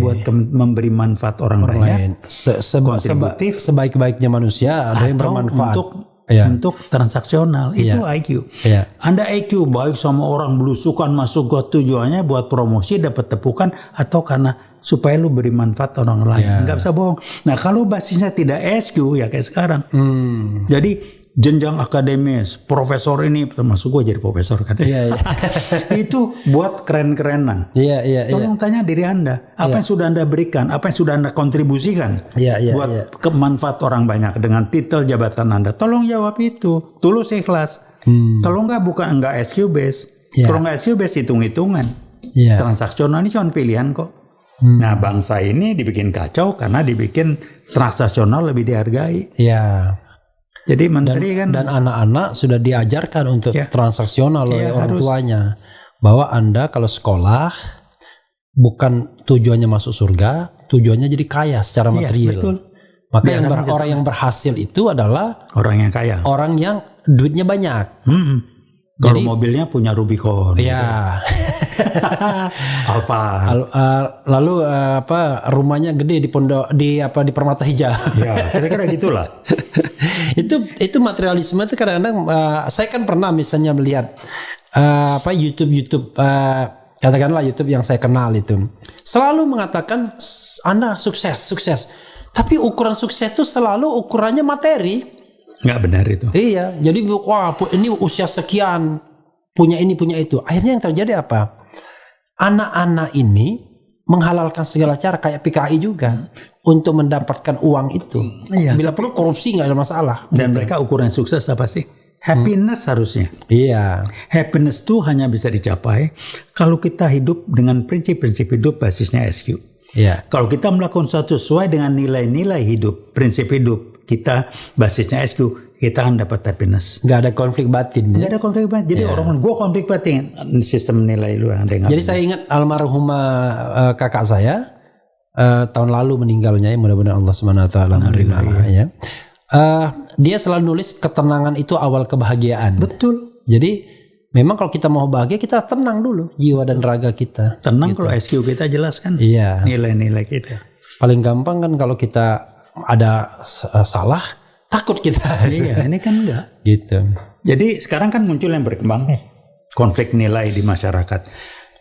Buat memberi manfaat orang lain. Sebaik-baiknya manusia ada yang bermanfaat. Untuk transaksional itu IQ. Anda IQ baik sama orang belusukan masuk ke tujuannya buat promosi dapat tepukan atau karena supaya lu beri manfaat orang lain. Nggak bisa bohong. Nah kalau basisnya tidak SQ ya kayak sekarang. Jadi jenjang akademis, profesor ini, termasuk gue jadi profesor kan. Iya. Itu buat keren-kerenan. Iya. Tolong tanya diri Anda, apa yang sudah Anda berikan, apa yang sudah Anda kontribusikan buat kemanfaat orang banyak dengan titel jabatan Anda. Tolong jawab itu, tulus ikhlas. Kalau enggak SQ base. Kalau enggak SQ base hitung-hitungan. Transaksional ini cuma pilihan kok. Nah, bangsa ini dibikin kacau karena dibikin transaksional lebih dihargai. Iya. Jadi menteri dan anak-anak sudah diajarkan untuk transaksional oleh orang tuanya, bahwa Anda kalau sekolah bukan tujuannya masuk surga, tujuannya jadi kaya secara material. Betul. Maka orang yang berhasil itu adalah orang yang kaya, orang yang duitnya banyak. Kalau mobilnya punya Rubicon. Iya. Alfa. Lalu rumahnya gede di di Permata Hijau. Ya, kira-kira gitulah. itu materialisme itu kadang-kadang saya kan pernah misalnya melihat YouTube katakanlah YouTube yang saya kenal itu selalu mengatakan Anda sukses. Tapi ukuran sukses itu selalu ukurannya materi. Nggak benar itu. Iya, jadi ini usia sekian, punya ini, punya itu. Akhirnya yang terjadi apa? Anak-anak ini menghalalkan segala cara kayak PKI juga untuk mendapatkan uang itu. Iya. Bila perlu korupsi nggak ada masalah. Dan mereka ukuran sukses apa sih? Happiness harusnya. Iya. Happiness itu hanya bisa dicapai kalau kita hidup dengan prinsip-prinsip hidup basisnya SQ. Iya. Kalau kita melakukan sesuatu sesuai dengan nilai-nilai hidup, prinsip hidup kita basisnya SQ, kita akan dapat happiness. Gak ada konflik batin. Gak ada konflik batin. Jadi orang gue konflik batin sistem nilai lu yang ada. Jadi saya ingat almarhumah kakak saya tahun lalu meninggalnya, ya mudah-mudahan Allah SWT menerima ya. Dia selalu nulis ketenangan itu awal kebahagiaan. Betul. Jadi memang kalau kita mau bahagia kita tenang dulu jiwa dan raga kita. Tenang gitu. Kalau SQ kita jelaskan nilai-nilai kita. Paling gampang kan kalau kita ada salah takut kita. Iya, ini kan enggak. Gitu. Jadi sekarang kan muncul yang berkembang nih konflik nilai di masyarakat.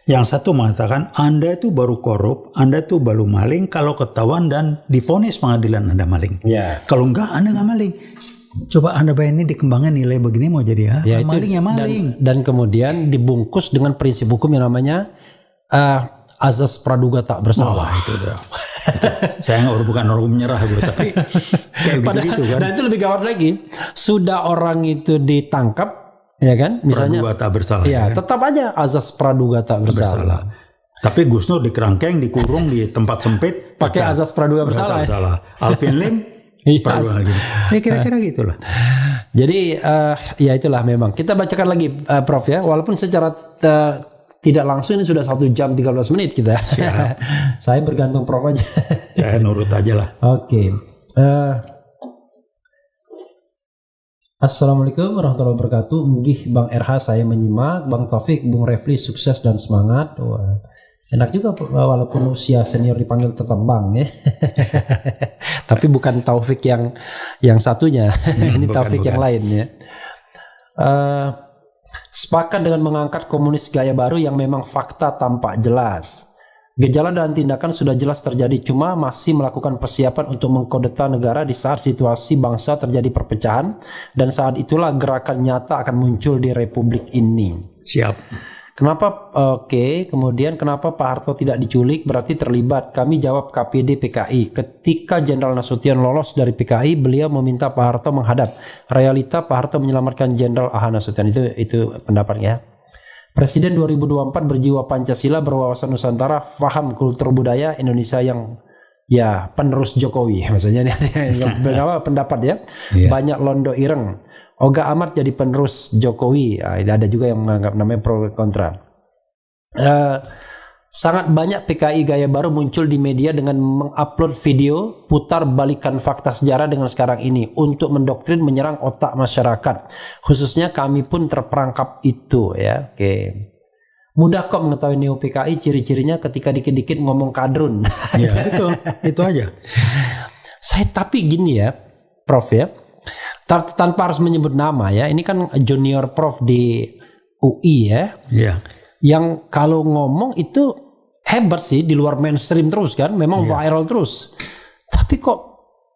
Yang satu mengatakan Anda itu baru korup, Anda itu baru maling kalau ketahuan dan divonis pengadilan Anda maling. Ya. Kalau enggak Anda enggak maling. Coba Anda bayangin dikembangkan nilai begini mau jadi maling ya maling. Dan kemudian dibungkus dengan prinsip hukum yang namanya azas praduga tak bersalah. Itu udah. Saya bukan orang menyerah gue, tapi kayak begitu kan. Dan itu lebih gawat lagi. Sudah orang itu ditangkap, ya kan? Misalnya praduga tak bersalah. Ya, kan? Tetap aja azas praduga tak bersalah. Tapi Gus Nur dikerangkeng, dikurung di tempat sempit, pakai azas praduga bersalah. Alvin Lim, praduga gitu. Ya kira-kira gitulah. Jadi ya itulah memang. Kita bacakan lagi, Prof ya. Walaupun secara tidak langsung ini sudah 1 jam 13 menit kita. Saya bergantung Prof aja. Saya nurut aja lah. Oke. Assalamualaikum warahmatullahi wabarakatuh. Nggih Bang RH saya menyimak. Bang Taufik, Bung Refli sukses dan semangat. Wah, enak juga walaupun usia senior dipanggil tetap Bang ya. Tapi bukan Taufik yang satunya. Ini Taufik yang lain ya. Sepakat dengan mengangkat komunis gaya baru yang memang fakta tampak jelas. Gejala dan tindakan sudah jelas terjadi, cuma masih melakukan persiapan untuk mengkudeta negara di saat situasi bangsa terjadi perpecahan, dan saat itulah gerakan nyata akan muncul di Republik ini. Siap. Kenapa? Kemudian kenapa Pak Harto tidak diculik? Berarti terlibat. Kami jawab KPD PKI. Ketika Jenderal Nasution lolos dari PKI, beliau meminta Pak Harto menghadap. Realita Pak Harto menyelamatkan Jenderal AH Nasution. Itu pendapatnya. Presiden 2024 berjiwa Pancasila, berwawasan Nusantara, faham kultur budaya Indonesia yang penerus Jokowi. Maksudnya ini ada pendapat ya. Yeah. Banyak londo ireng. Oga Ahmad jadi penerus Jokowi. Ada juga yang menganggap namanya pro kontra. Sangat banyak PKI gaya baru muncul di media dengan mengupload video putar balikan fakta sejarah dengan sekarang ini untuk mendoktrin, menyerang otak masyarakat. Khususnya kami pun terperangkap itu ya. Mudah kok mengetahui neo PKI, ciri-cirinya ketika dikit-dikit ngomong kadrun. Ya, itu aja. Tapi gini ya, Prof ya. Tanpa harus menyebut nama ya, ini kan junior prof di UI ya, yang kalau ngomong itu hebat sih, di luar mainstream terus kan, memang viral terus, tapi kok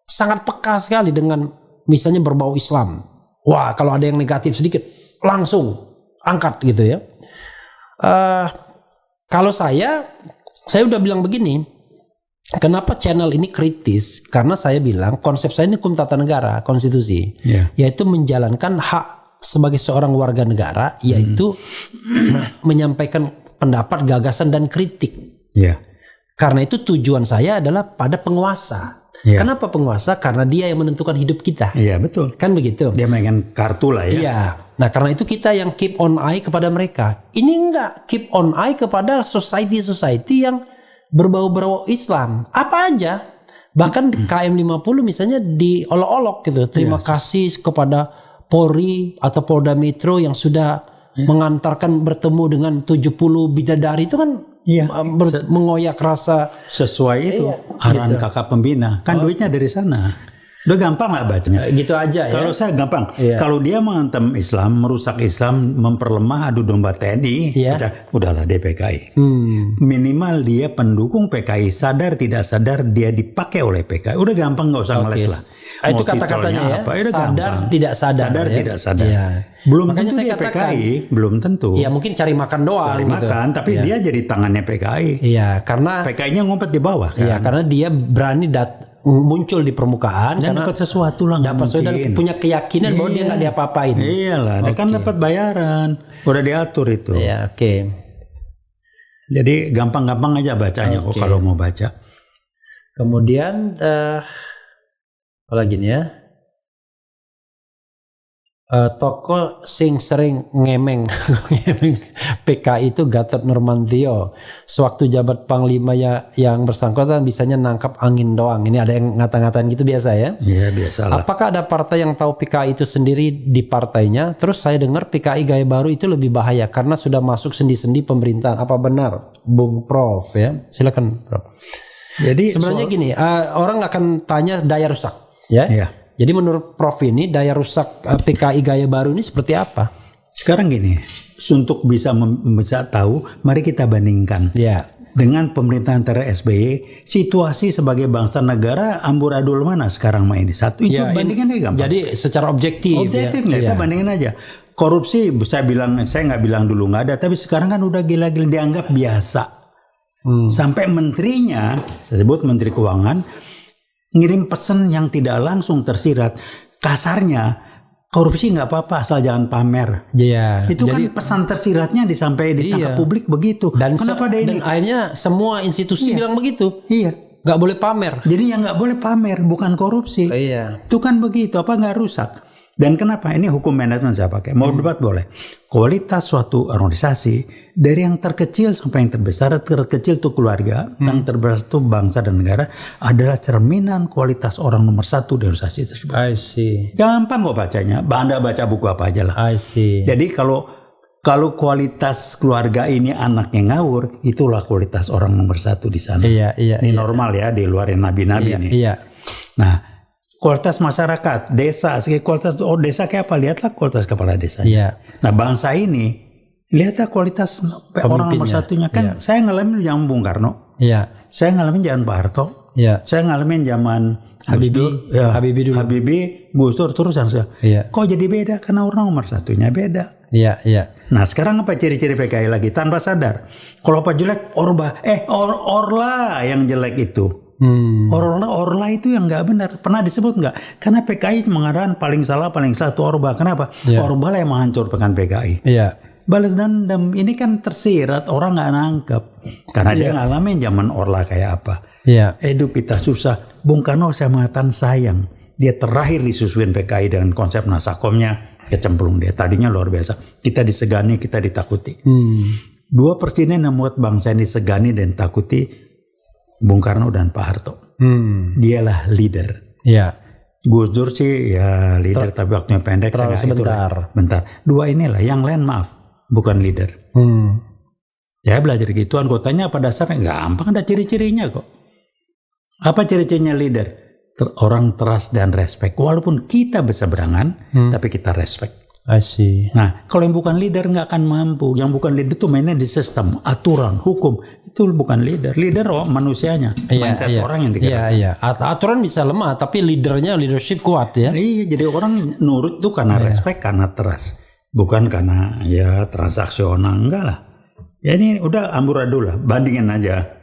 sangat peka sekali dengan misalnya berbau Islam. wah kalau ada yang negatif sedikit langsung angkat gitu ya. Kalau saya udah bilang begini, kenapa channel ini kritis? Karena saya bilang konsep saya ini hukum tata negara, konstitusi, yaitu menjalankan hak sebagai seorang warga negara, yaitu menyampaikan pendapat, gagasan dan kritik. Karena itu tujuan saya adalah pada penguasa. Kenapa penguasa? Karena dia yang menentukan hidup kita. Iya betul. Kan begitu. Dia mainkan kartu lah ya. Iya. Nah karena itu kita yang keep on eye kepada mereka. Ini enggak keep on eye kepada society yang berbau-bau Islam. Apa aja. Bahkan KM50 misalnya diolok-olok gitu. Terima kasih kepada Polri atau Polda Metro yang sudah mengantarkan bertemu dengan 70 bidadari. Itu kan mengoyak rasa. Sesuai itu arahan gitu. Kakak pembina. Kan duitnya dari sana. Udah gampang lah bacanya. Gitu aja ya. Kalau saya gampang. Kalau dia mengantem Islam, merusak Islam, memperlemah adu domba TNI, udahlah dia PKI. Minimal dia pendukung PKI, sadar tidak sadar dia dipakai oleh PKI. Udah gampang, nggak usah ngeles lah. Itu kata-katanya ya. Sadar tidak sadar. Sadar ya? Tidak sadar. Ya. Belum makanya tentu saya dia katakan, PKI, belum tentu. Ya mungkin cari makan doang. Cari makan, tapi dia jadi tangannya PKI. Iya, karena PKI-nya ngumpet di bawah kan. Iya, karena dia berani muncul di permukaan dan dapat sesuatu lah, dapat sesuatu dan punya keyakinan bahwa dia nggak diapa-apain. Iyalah, dia kan dapat bayaran, udah diatur itu. Iya, oke. Jadi gampang-gampang aja bacanya kok kalau mau baca. Kemudian apa lagi nih ya? Tokoh sing sering ngemeng PKI itu Gatot Nurmantio. Sewaktu jabat panglima yang bersangkutan bisanya nangkap angin doang. Ini ada yang ngata-ngatain gitu biasa ya? Iya biasa lah. Apakah ada partai yang tahu PKI itu sendiri di partainya? Terus saya dengar PKI gaya baru itu lebih bahaya karena sudah masuk sendi-sendi pemerintahan. Apa benar, Bung Prof? Ya, silakan Prof. Jadi sebenarnya gini, orang akan tanya daya rusak, ya. Iya. Jadi menurut Prof ini daya rusak PKI gaya baru ini seperti apa? Sekarang gini, untuk bisa tahu, mari kita bandingkan dengan pemerintahan antara SBY, situasi sebagai bangsa negara amburadul mana sekarang ini? Satu itu bandingannya gampang. Jadi secara objektif. Objektif kita bandingin aja. Korupsi, saya nggak bilang dulu nggak ada, tapi sekarang kan udah gila-gila dianggap biasa. Sampai menterinya, saya sebut Menteri Keuangan, ngirim pesan yang tidak langsung tersirat. Kasarnya korupsi nggak apa-apa asal jangan pamer. Itu jadi, kan pesan tersiratnya disampaikan ditangkap publik begitu. Dan akhirnya semua institusi bilang begitu. Nggak boleh pamer. Jadi yang nggak boleh pamer bukan korupsi. Itu kan begitu. Apa nggak rusak? Dan kenapa? Ini hukum manajemen saya pakai. Mau debat boleh. Kualitas suatu organisasi dari yang terkecil sampai yang terbesar, terkecil itu keluarga, yang terbesar itu bangsa dan negara adalah cerminan kualitas orang nomor satu di organisasi tersebut. I see. Gampang kok bacanya. Anda baca buku apa aja lah. I see. Jadi kalau kualitas keluarga ini anaknya ngawur, itulah kualitas orang nomor satu di sana. Ini normal ya di luar nabi-nabi nih. Nah. Kualitas masyarakat, desa, kualitas desa kayak apa? Lihatlah kualitas kepala desa. Nah bangsa ini, lihatlah kualitas orang nomor satunya. Kan saya ngalamin zaman Bung Karno, saya ngalamin zaman Pak Harto, saya ngalamin zaman Habibie, Gus Dur, terus kok jadi beda? Karena orang nomor satunya beda. Nah sekarang apa ciri-ciri PKI lagi? Tanpa sadar. Kalau apa jelek, Orla yang jelek itu. Orla itu yang nggak benar. Pernah disebut nggak? Karena PKI mengatakan paling salah itu Orba. Kenapa? Orba lah yang menghancurkan PKI. Balas dendam ini kan tersirat, orang nggak nangkep. Karena dia ngalamin zaman Orla kayak apa. Hidup kita susah. Bung Karno saya mengatakan sayang. Dia terakhir disusuin PKI dengan konsep nasakomnya, kecemplung dia. Tadinya luar biasa. Kita disegani, kita ditakuti. Dua presiden yang membuat bangsa ini disegani dan ditakuti, Bung Karno dan Pak Harto. Dialah leader. Gus Dur sih ya leader tapi waktunya pendek. Bentar. Dua inilah yang lain maaf bukan leader. Ya belajar gituan. Kau tanya apa dasarnya? Gampang, ada ciri-cirinya kok. Apa ciri-cirinya leader? Orang trust dan respect. Walaupun kita berseberangan tapi kita respect. I see. Nah, kalau yang bukan leader nggak akan mampu. Yang bukan leader itu mainnya di sistem, aturan, hukum. Itu bukan leader. Leader manusianya, mindset orang yang digerakkan. Iya. Aturan bisa lemah, tapi leadership kuat ya. Iya, jadi orang nurut tuh karena respect, karena trust. Bukan karena ya transaksional, enggak lah. Ya ini udah amburadul lah, bandingin aja.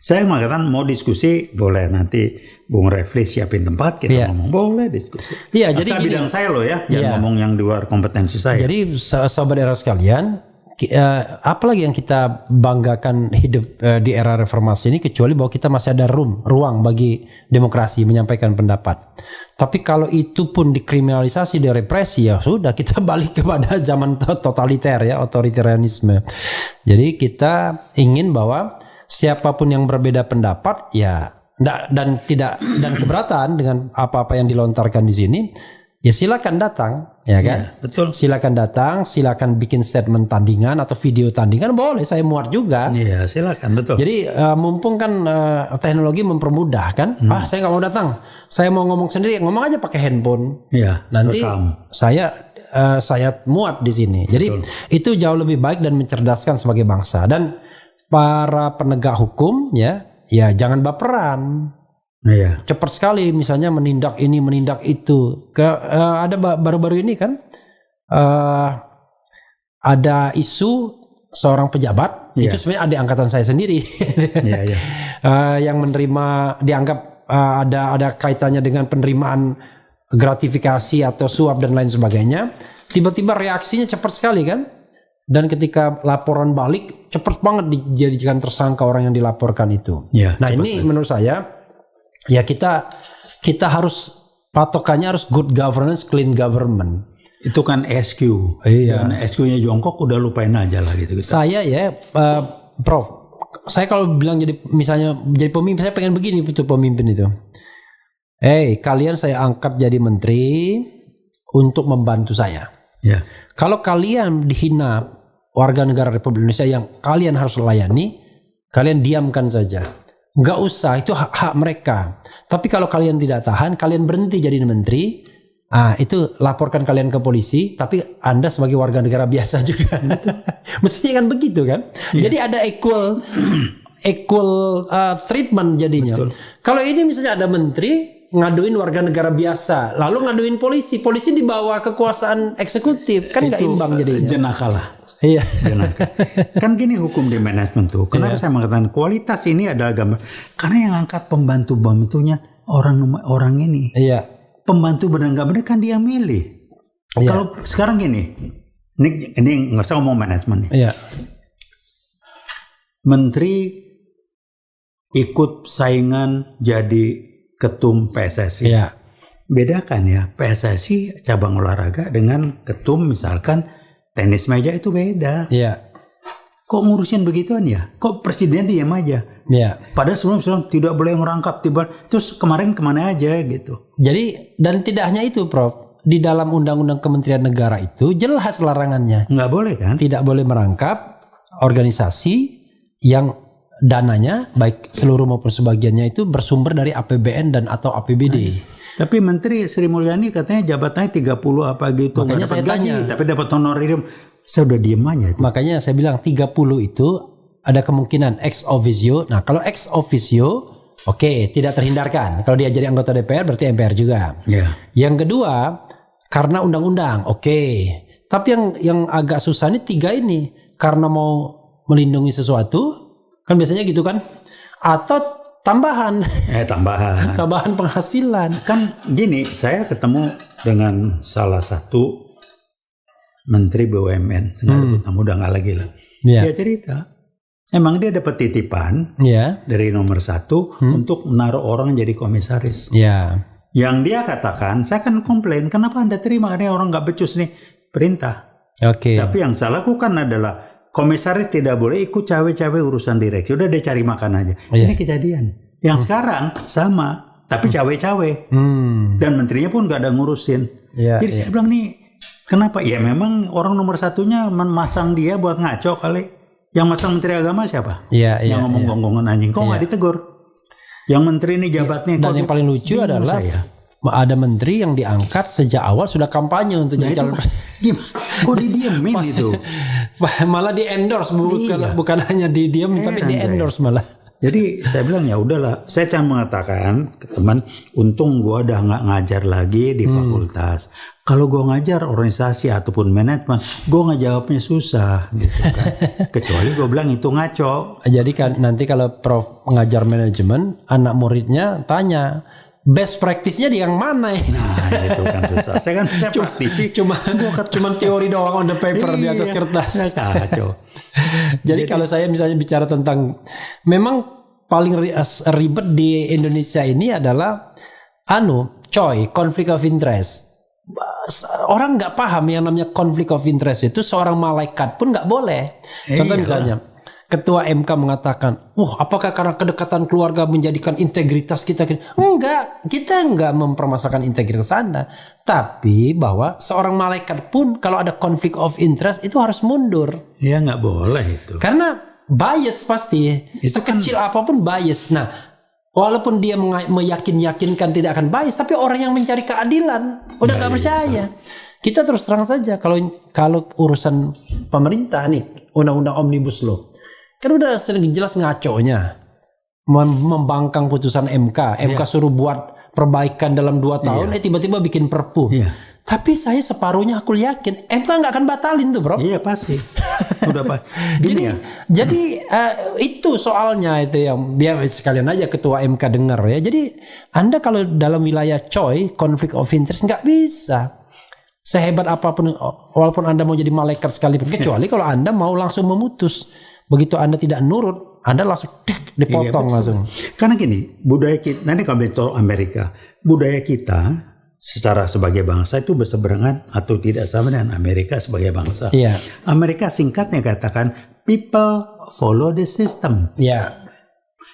Saya mengatakan mau diskusi boleh, nanti Bung Refli siapin tempat kita ngomong, boleh diskusi. Iya, jadi bidang saya loh ya, jangan ngomong yang di luar kompetensi saya. Jadi sahabat era sekalian, apalagi yang kita banggakan hidup di era reformasi ini, kecuali bahwa kita masih ada ruang bagi demokrasi menyampaikan pendapat. Tapi kalau itu pun dikriminalisasi, direpresi, ya sudah, kita balik kepada zaman totaliter ya, otoritarianisme. Jadi kita ingin bahwa siapapun yang berbeda pendapat ya dan keberatan dengan apa-apa yang dilontarkan di sini, ya silakan datang, ya kan? Ya, betul. Silakan datang, silakan bikin statement tandingan atau video tandingan, boleh, saya muat juga. Iya, silakan, betul. Jadi mumpung kan teknologi mempermudah kan? Saya nggak mau datang, saya mau ngomong sendiri, ngomong aja pakai handphone. Iya. Nanti saya muat di sini. Jadi itu jauh lebih baik dan mencerdaskan sebagai bangsa. Dan para penegak hukum ya jangan baperan. Iya. Cepat sekali misalnya menindak ini, menindak itu. Ada baru-baru ini kan ada isu seorang pejabat, itu sebenarnya adik angkatan saya sendiri. Yang menerima, dianggap ada kaitannya dengan penerimaan gratifikasi atau suap dan lain sebagainya. Tiba-tiba reaksinya cepat sekali kan? Dan ketika laporan balik, cepat banget dijadikan tersangka orang yang dilaporkan itu. Nah ini menurut saya, ya kita harus, patokannya harus good governance, clean government. Itu kan SQ. Iya. Dan SQ-nya jongkok udah lupain aja lah gitu. Saya ya, Prof, saya kalau bilang misalnya jadi pemimpin, saya pengen begini betul pemimpin itu. Kalian saya angkat jadi menteri untuk membantu saya. Ya. Kalau kalian dihina warga negara Republik Indonesia yang kalian harus layani, kalian diamkan saja. Nggak usah, itu hak mereka. Tapi kalau kalian tidak tahan, kalian berhenti jadi menteri, itu laporkan kalian ke polisi, tapi Anda sebagai warga negara biasa juga. Mestinya kan begitu kan? Yeah. Jadi ada equal treatment jadinya. Betul. Kalau ini misalnya ada menteri ngaduin warga negara biasa, lalu ngaduin polisi di bawah kekuasaan eksekutif, kan nggak imbang jadinya. Jenaka lah. Iya. Kan gini hukum di manajemen tuh. Kenapa saya mengatakan kualitas ini adalah gambar? Karena yang angkat pembantu-pembantunya orang ini. Iya. Pembantu benar nggak benar kan dia milih. Iya. Kalau sekarang gini, ini nggak usah ngomong manajemen nih. Iya. Menteri ikut saingan jadi ketum PSSI. Iya. Bedakan ya, PSSI cabang olahraga dengan ketum misalkan tenis meja itu beda. Iya. Kok ngurusin begituan ya? Kok presiden diam aja? Iya. Padahal sebelum tidak boleh ngerangkap, terus kemarin kemana aja gitu. Jadi dan tidak hanya itu, Prof. Di dalam Undang-Undang Kementerian Negara itu jelas larangannya. Nggak boleh kan? Tidak boleh merangkap organisasi yang dananya baik seluruh maupun sebagiannya itu bersumber dari APBN dan atau APBD. Tapi Menteri Sri Mulyani katanya jabatannya 30 apa gitu. Makanya saya tanya. Tapi dapat honorarium. Saya udah diem aja itu. Makanya saya bilang 30 itu ada kemungkinan ex officio. Nah kalau ex officio oke, tidak terhindarkan. Kalau dia jadi anggota DPR berarti MPR juga. Yeah. Yang kedua karena undang-undang oke. Tapi yang agak susah ini 3 ini. Karena mau melindungi sesuatu. Kan biasanya gitu kan, atau tambahan tambahan penghasilan. Kan gini, saya ketemu dengan salah satu menteri BUMN, udah nggak lagi lah. Yeah. Dia cerita, emang dia dapat titipan dari nomor 1 untuk menaruh orang jadi komisaris. Yeah. Yang dia katakan, saya kan komplain, kenapa Anda terima, karena orang nggak becus nih perintah. Oke. Tapi yang saya lakukan adalah komisaris tidak boleh ikut cawe-cawe urusan direksi. Udah dia cari makan aja. Ini kejadian. Yang sekarang sama, tapi cawe-cawe. Dan menterinya pun gak ada ngurusin. Jadi saya bilang nih, kenapa? Ya memang orang nomor 1-nya memasang dia buat ngaco kali. Yang masang menteri agama siapa? Yang ngomong gonggongan anjing. Kok gak ditegur? Yang menteri ini jabatnya. Dan yang paling lucu adalah ada menteri yang diangkat sejak awal sudah kampanye untuk jadi calon presiden. Kok didiemin itu? Malah di endorse, bukan hanya didiam tapi di endorse malah. Jadi saya bilang ya udahlah, saya cuma mengatakan ke teman, untung gue udah nggak ngajar lagi di fakultas. Kalau gue ngajar organisasi ataupun manajemen, gue nggak jawabnya susah gitu kan. Kecuali gue bilang itu ngaco. Jadi kan nanti kalau Prof ngajar manajemen, anak muridnya tanya, best practice-nya di yang mana ya? Nah itu kan susah. Saya kan bisa praktisi. Cuma teori doang on the paper di atas kertas. Kacau. Jadi kalau saya misalnya bicara tentang, memang paling ribet di Indonesia ini adalah conflict of interest. Orang nggak paham yang namanya conflict of interest itu, seorang malaikat pun nggak boleh. Contoh misalnya, Ketua MK mengatakan, apakah karena kedekatan keluarga menjadikan integritas kita? Enggak, kita enggak mempermasalahkan integritas Anda. Tapi bahwa seorang malaikat pun kalau ada conflict of interest itu harus mundur. Ya nggak boleh itu. Karena bias pasti, sekecil apapun bias. Nah, walaupun dia meyakinkan tidak akan bias, tapi orang yang mencari keadilan udah nggak percaya. Kita terus terang saja, kalau urusan pemerintah nih, undang-undang omnibus law, kan udah jelas ngaconya, membangkang putusan MK. MK suruh buat perbaikan dalam 2 tahun, tiba-tiba bikin perpu. Tapi saya separuhnya aku yakin MK nggak akan batalin tuh, bro. Iya pasti. Udah pasti. Jadi itu soalnya itu yang biar sekalian aja Ketua MK dengar ya. Jadi Anda kalau dalam wilayah conflict of interest nggak bisa. Sehebat apapun, walaupun Anda mau jadi malaikat sekalipun, kecuali kalau Anda mau langsung memutus. Begitu Anda tidak nurut, Anda langsung dipotong langsung. Karena gini, budaya kita, nanti kalau bicara Amerika, budaya kita secara sebagai bangsa itu berseberangan atau tidak sama dengan Amerika sebagai bangsa. Amerika singkatnya katakan people follow the system.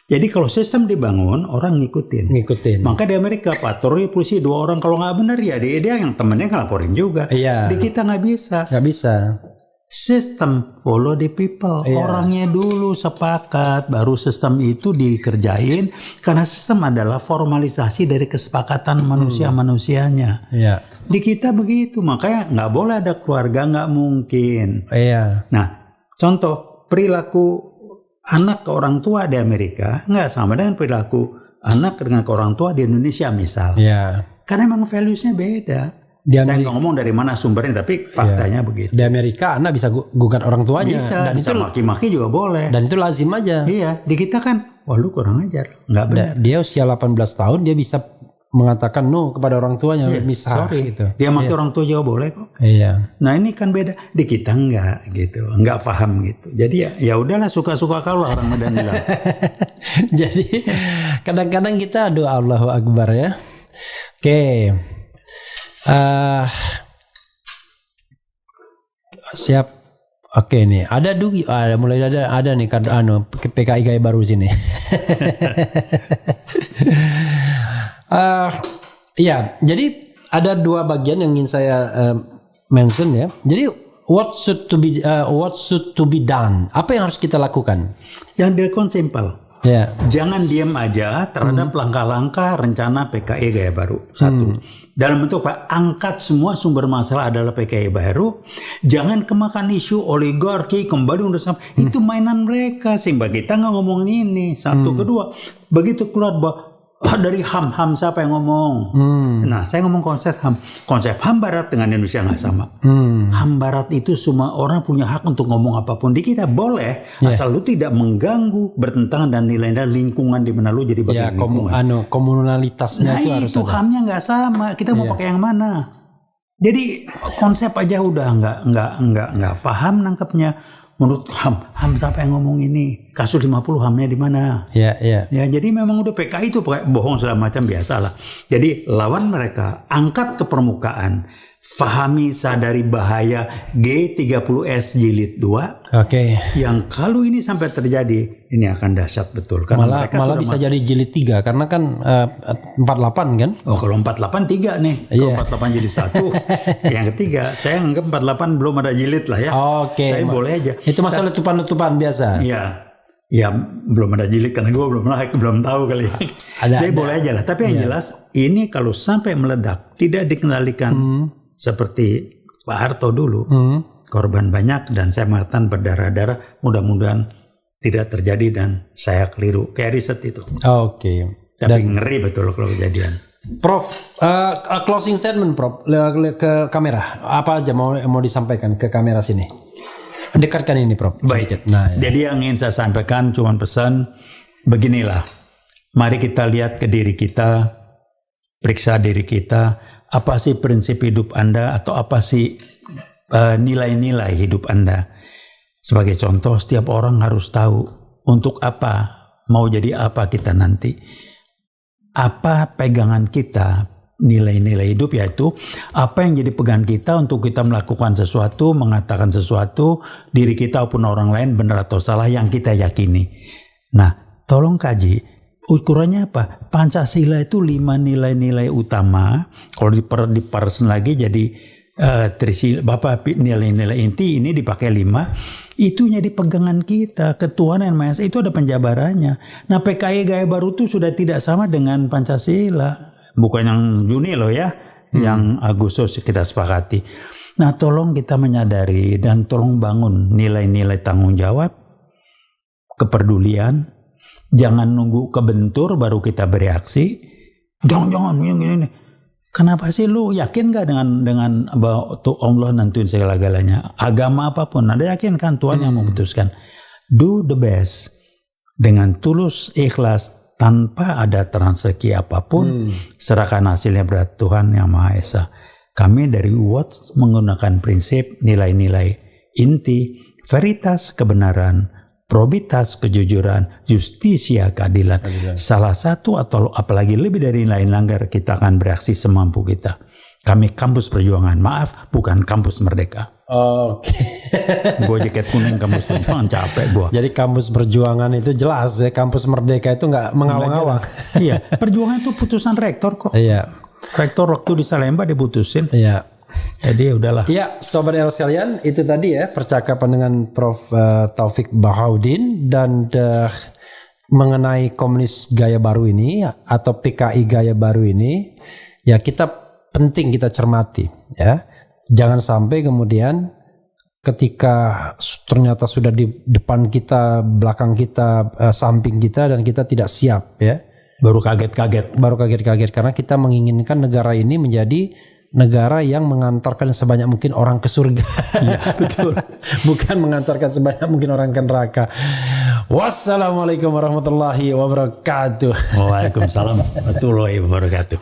Jadi kalau sistem dibangun, orang ngikutin. Maka di Amerika patroli polisi 2 orang, kalau nggak benar ya dia yang temennya ngelaporin juga. Di kita nggak bisa. Sistem follow the people. Orangnya dulu sepakat, baru sistem itu dikerjain. Karena sistem adalah formalisasi dari kesepakatan manusia-manusianya. Di kita begitu, makanya nggak boleh ada keluarga, nggak mungkin. Nah, contoh perilaku anak ke orang tua di Amerika nggak sama dengan perilaku anak dengan ke orang tua di Indonesia misal. Karena memang values-nya beda. Saya nggak ngomong dari mana sumbernya, tapi faktanya begitu. Di Amerika anak bisa gugat orang tuanya. Dan bisa itu maki-maki juga boleh. Dan itu lazim aja. Di kita kan, lu kurang ajar, nggak benar. Dia usia 18 tahun dia bisa mengatakan no kepada orang tuanya, gitu. Dia maki orang tua juga boleh kok. Nah ini kan beda. Di kita enggak gitu, enggak paham gitu. Jadi ya udahlah, suka-suka kalau orang Medan bilang. Jadi kadang-kadang kita doa Allahu Akbar ya. Oke. Siap. Oke nih, ada mulai ada nih PKI Gaya Baru sini. Jadi ada 2 bagian yang ingin saya mention ya. Jadi what should to be done? Apa yang harus kita lakukan? Yang dilakukan simple. Jangan diam aja terhadap langkah-langkah rencana PKI Gaya Baru. 1. Dalam bentuk angkat semua sumber masalah adalah PKI baru. Jangan kemakan isu oligarki kembali udah sama. Itu mainan mereka, sehingga kita nggak ngomongin ini. 1. Kedua, begitu keluar bahwa dari HAM siapa yang ngomong? Nah, saya ngomong konsep HAM. Konsep HAM Barat dengan Indonesia nggak sama. HAM Barat itu semua orang punya hak untuk ngomong apapun. Di kita boleh, asal lu tidak mengganggu, bertentangan dan nilai-nilai lingkungan di mana lu jadi bagian lingkungan. Komunalitasnya itu harus HAM-nya nggak sama. Kita mau pakai yang mana? Jadi konsep aja udah nggak paham nangkepnya. Menurut HAM siapa yang ngomong ini? Kasus 50 HAM-nya di mana? Ya, jadi memang udah PKI itu bohong segala macam, biasalah. Jadi lawan mereka, angkat ke permukaan, fahami, sadari bahaya G30S jilid 2. Yang kalau ini sampai terjadi, ini akan dahsyat betul. Karena malah bisa jadi jilid 3 karena kan 48 kan? Kalau 48 3 nih. Kalau 48 jilid 1. Yang ketiga, saya anggap 48 belum ada jilid lah ya. Tapi boleh aja. Itu masalah letupan-letupan biasa. Ya belum ada jilid karena gue belum tahu kali. Jadi boleh aja lah. Tapi yang jelas ini kalau sampai meledak tidak dikendalikan seperti Pak Harto dulu, korban banyak dan saya mengatakan berdarah-darah. Mudah-mudahan tidak terjadi dan saya keliru kayak riset itu. Oke. Tapi ngeri betul kalau kejadian. Prof, closing statement Prof ke kamera. Apa aja mau disampaikan ke kamera sini? Dekatkan ini Prof. Baik. Nah, ya. Jadi yang ingin saya sampaikan cuma pesan beginilah. Mari kita lihat ke diri kita, periksa diri kita. Apa sih prinsip hidup Anda atau apa sih nilai-nilai hidup Anda? Sebagai contoh, setiap orang harus tahu untuk apa, mau jadi apa kita nanti. Apa pegangan kita? Nilai-nilai hidup yaitu apa yang jadi pegangan kita untuk kita melakukan sesuatu, mengatakan sesuatu, diri kita maupun orang lain benar atau salah yang kita yakini. Nah, tolong kaji ukurannya apa? Pancasila itu 5 nilai-nilai utama. Kalau dipersen lagi jadi Bapak nilai-nilai inti ini dipakai 5. Itu jadi pegangan kita, ketuhanan Maha Esa itu ada penjabarannya. Nah, PKI Gaya Baru itu sudah tidak sama dengan Pancasila. Bukan yang Juni loh ya, yang Agustus kita sepakati. Nah, tolong kita menyadari dan tolong bangun nilai-nilai tanggung jawab, kepedulian. Jangan nunggu kebentur baru kita bereaksi. Jangan gini. Kenapa sih lu yakin gak dengan bahwa Allah nentuin segala-galanya? Agama apapun, ada yakin kan Tuhan yang memutuskan. Do the best dengan tulus, ikhlas, tanpa ada transeki apapun, serahkan hasilnya pada Tuhan Yang Maha Esa. Kami dari UWOT menggunakan prinsip nilai-nilai inti, veritas kebenaran, probitas kejujuran, justisia keadilan. Salah satu atau apalagi lebih dari nilai langgar, kita akan bereaksi semampu kita. Kami kampus perjuangan, maaf bukan kampus merdeka. Oke. Gue jaket kuning kampus perjuangan, capek gue. Jadi kampus perjuangan itu jelas ya, kampus merdeka itu nggak mengawang-awang. Iya, perjuangan itu putusan rektor kok. Iya. Rektor waktu di Salemba diputusin. Iya. Jadi udahlah. Iya, Sobat El sekalian, itu tadi ya percakapan dengan Prof Taufik Bahaudin dan mengenai komunis gaya baru ini atau PKI gaya baru ini, ya penting kita cermati ya. Jangan sampai kemudian ketika ternyata sudah di depan kita, belakang kita, samping kita dan kita tidak siap ya. Baru kaget-kaget karena kita menginginkan negara ini menjadi negara yang mengantarkan sebanyak mungkin orang ke surga. Iya, betul. Bukan mengantarkan sebanyak mungkin orang ke neraka. Wassalamualaikum warahmatullahi wabarakatuh. Waalaikumsalam warahmatullahi wabarakatuh.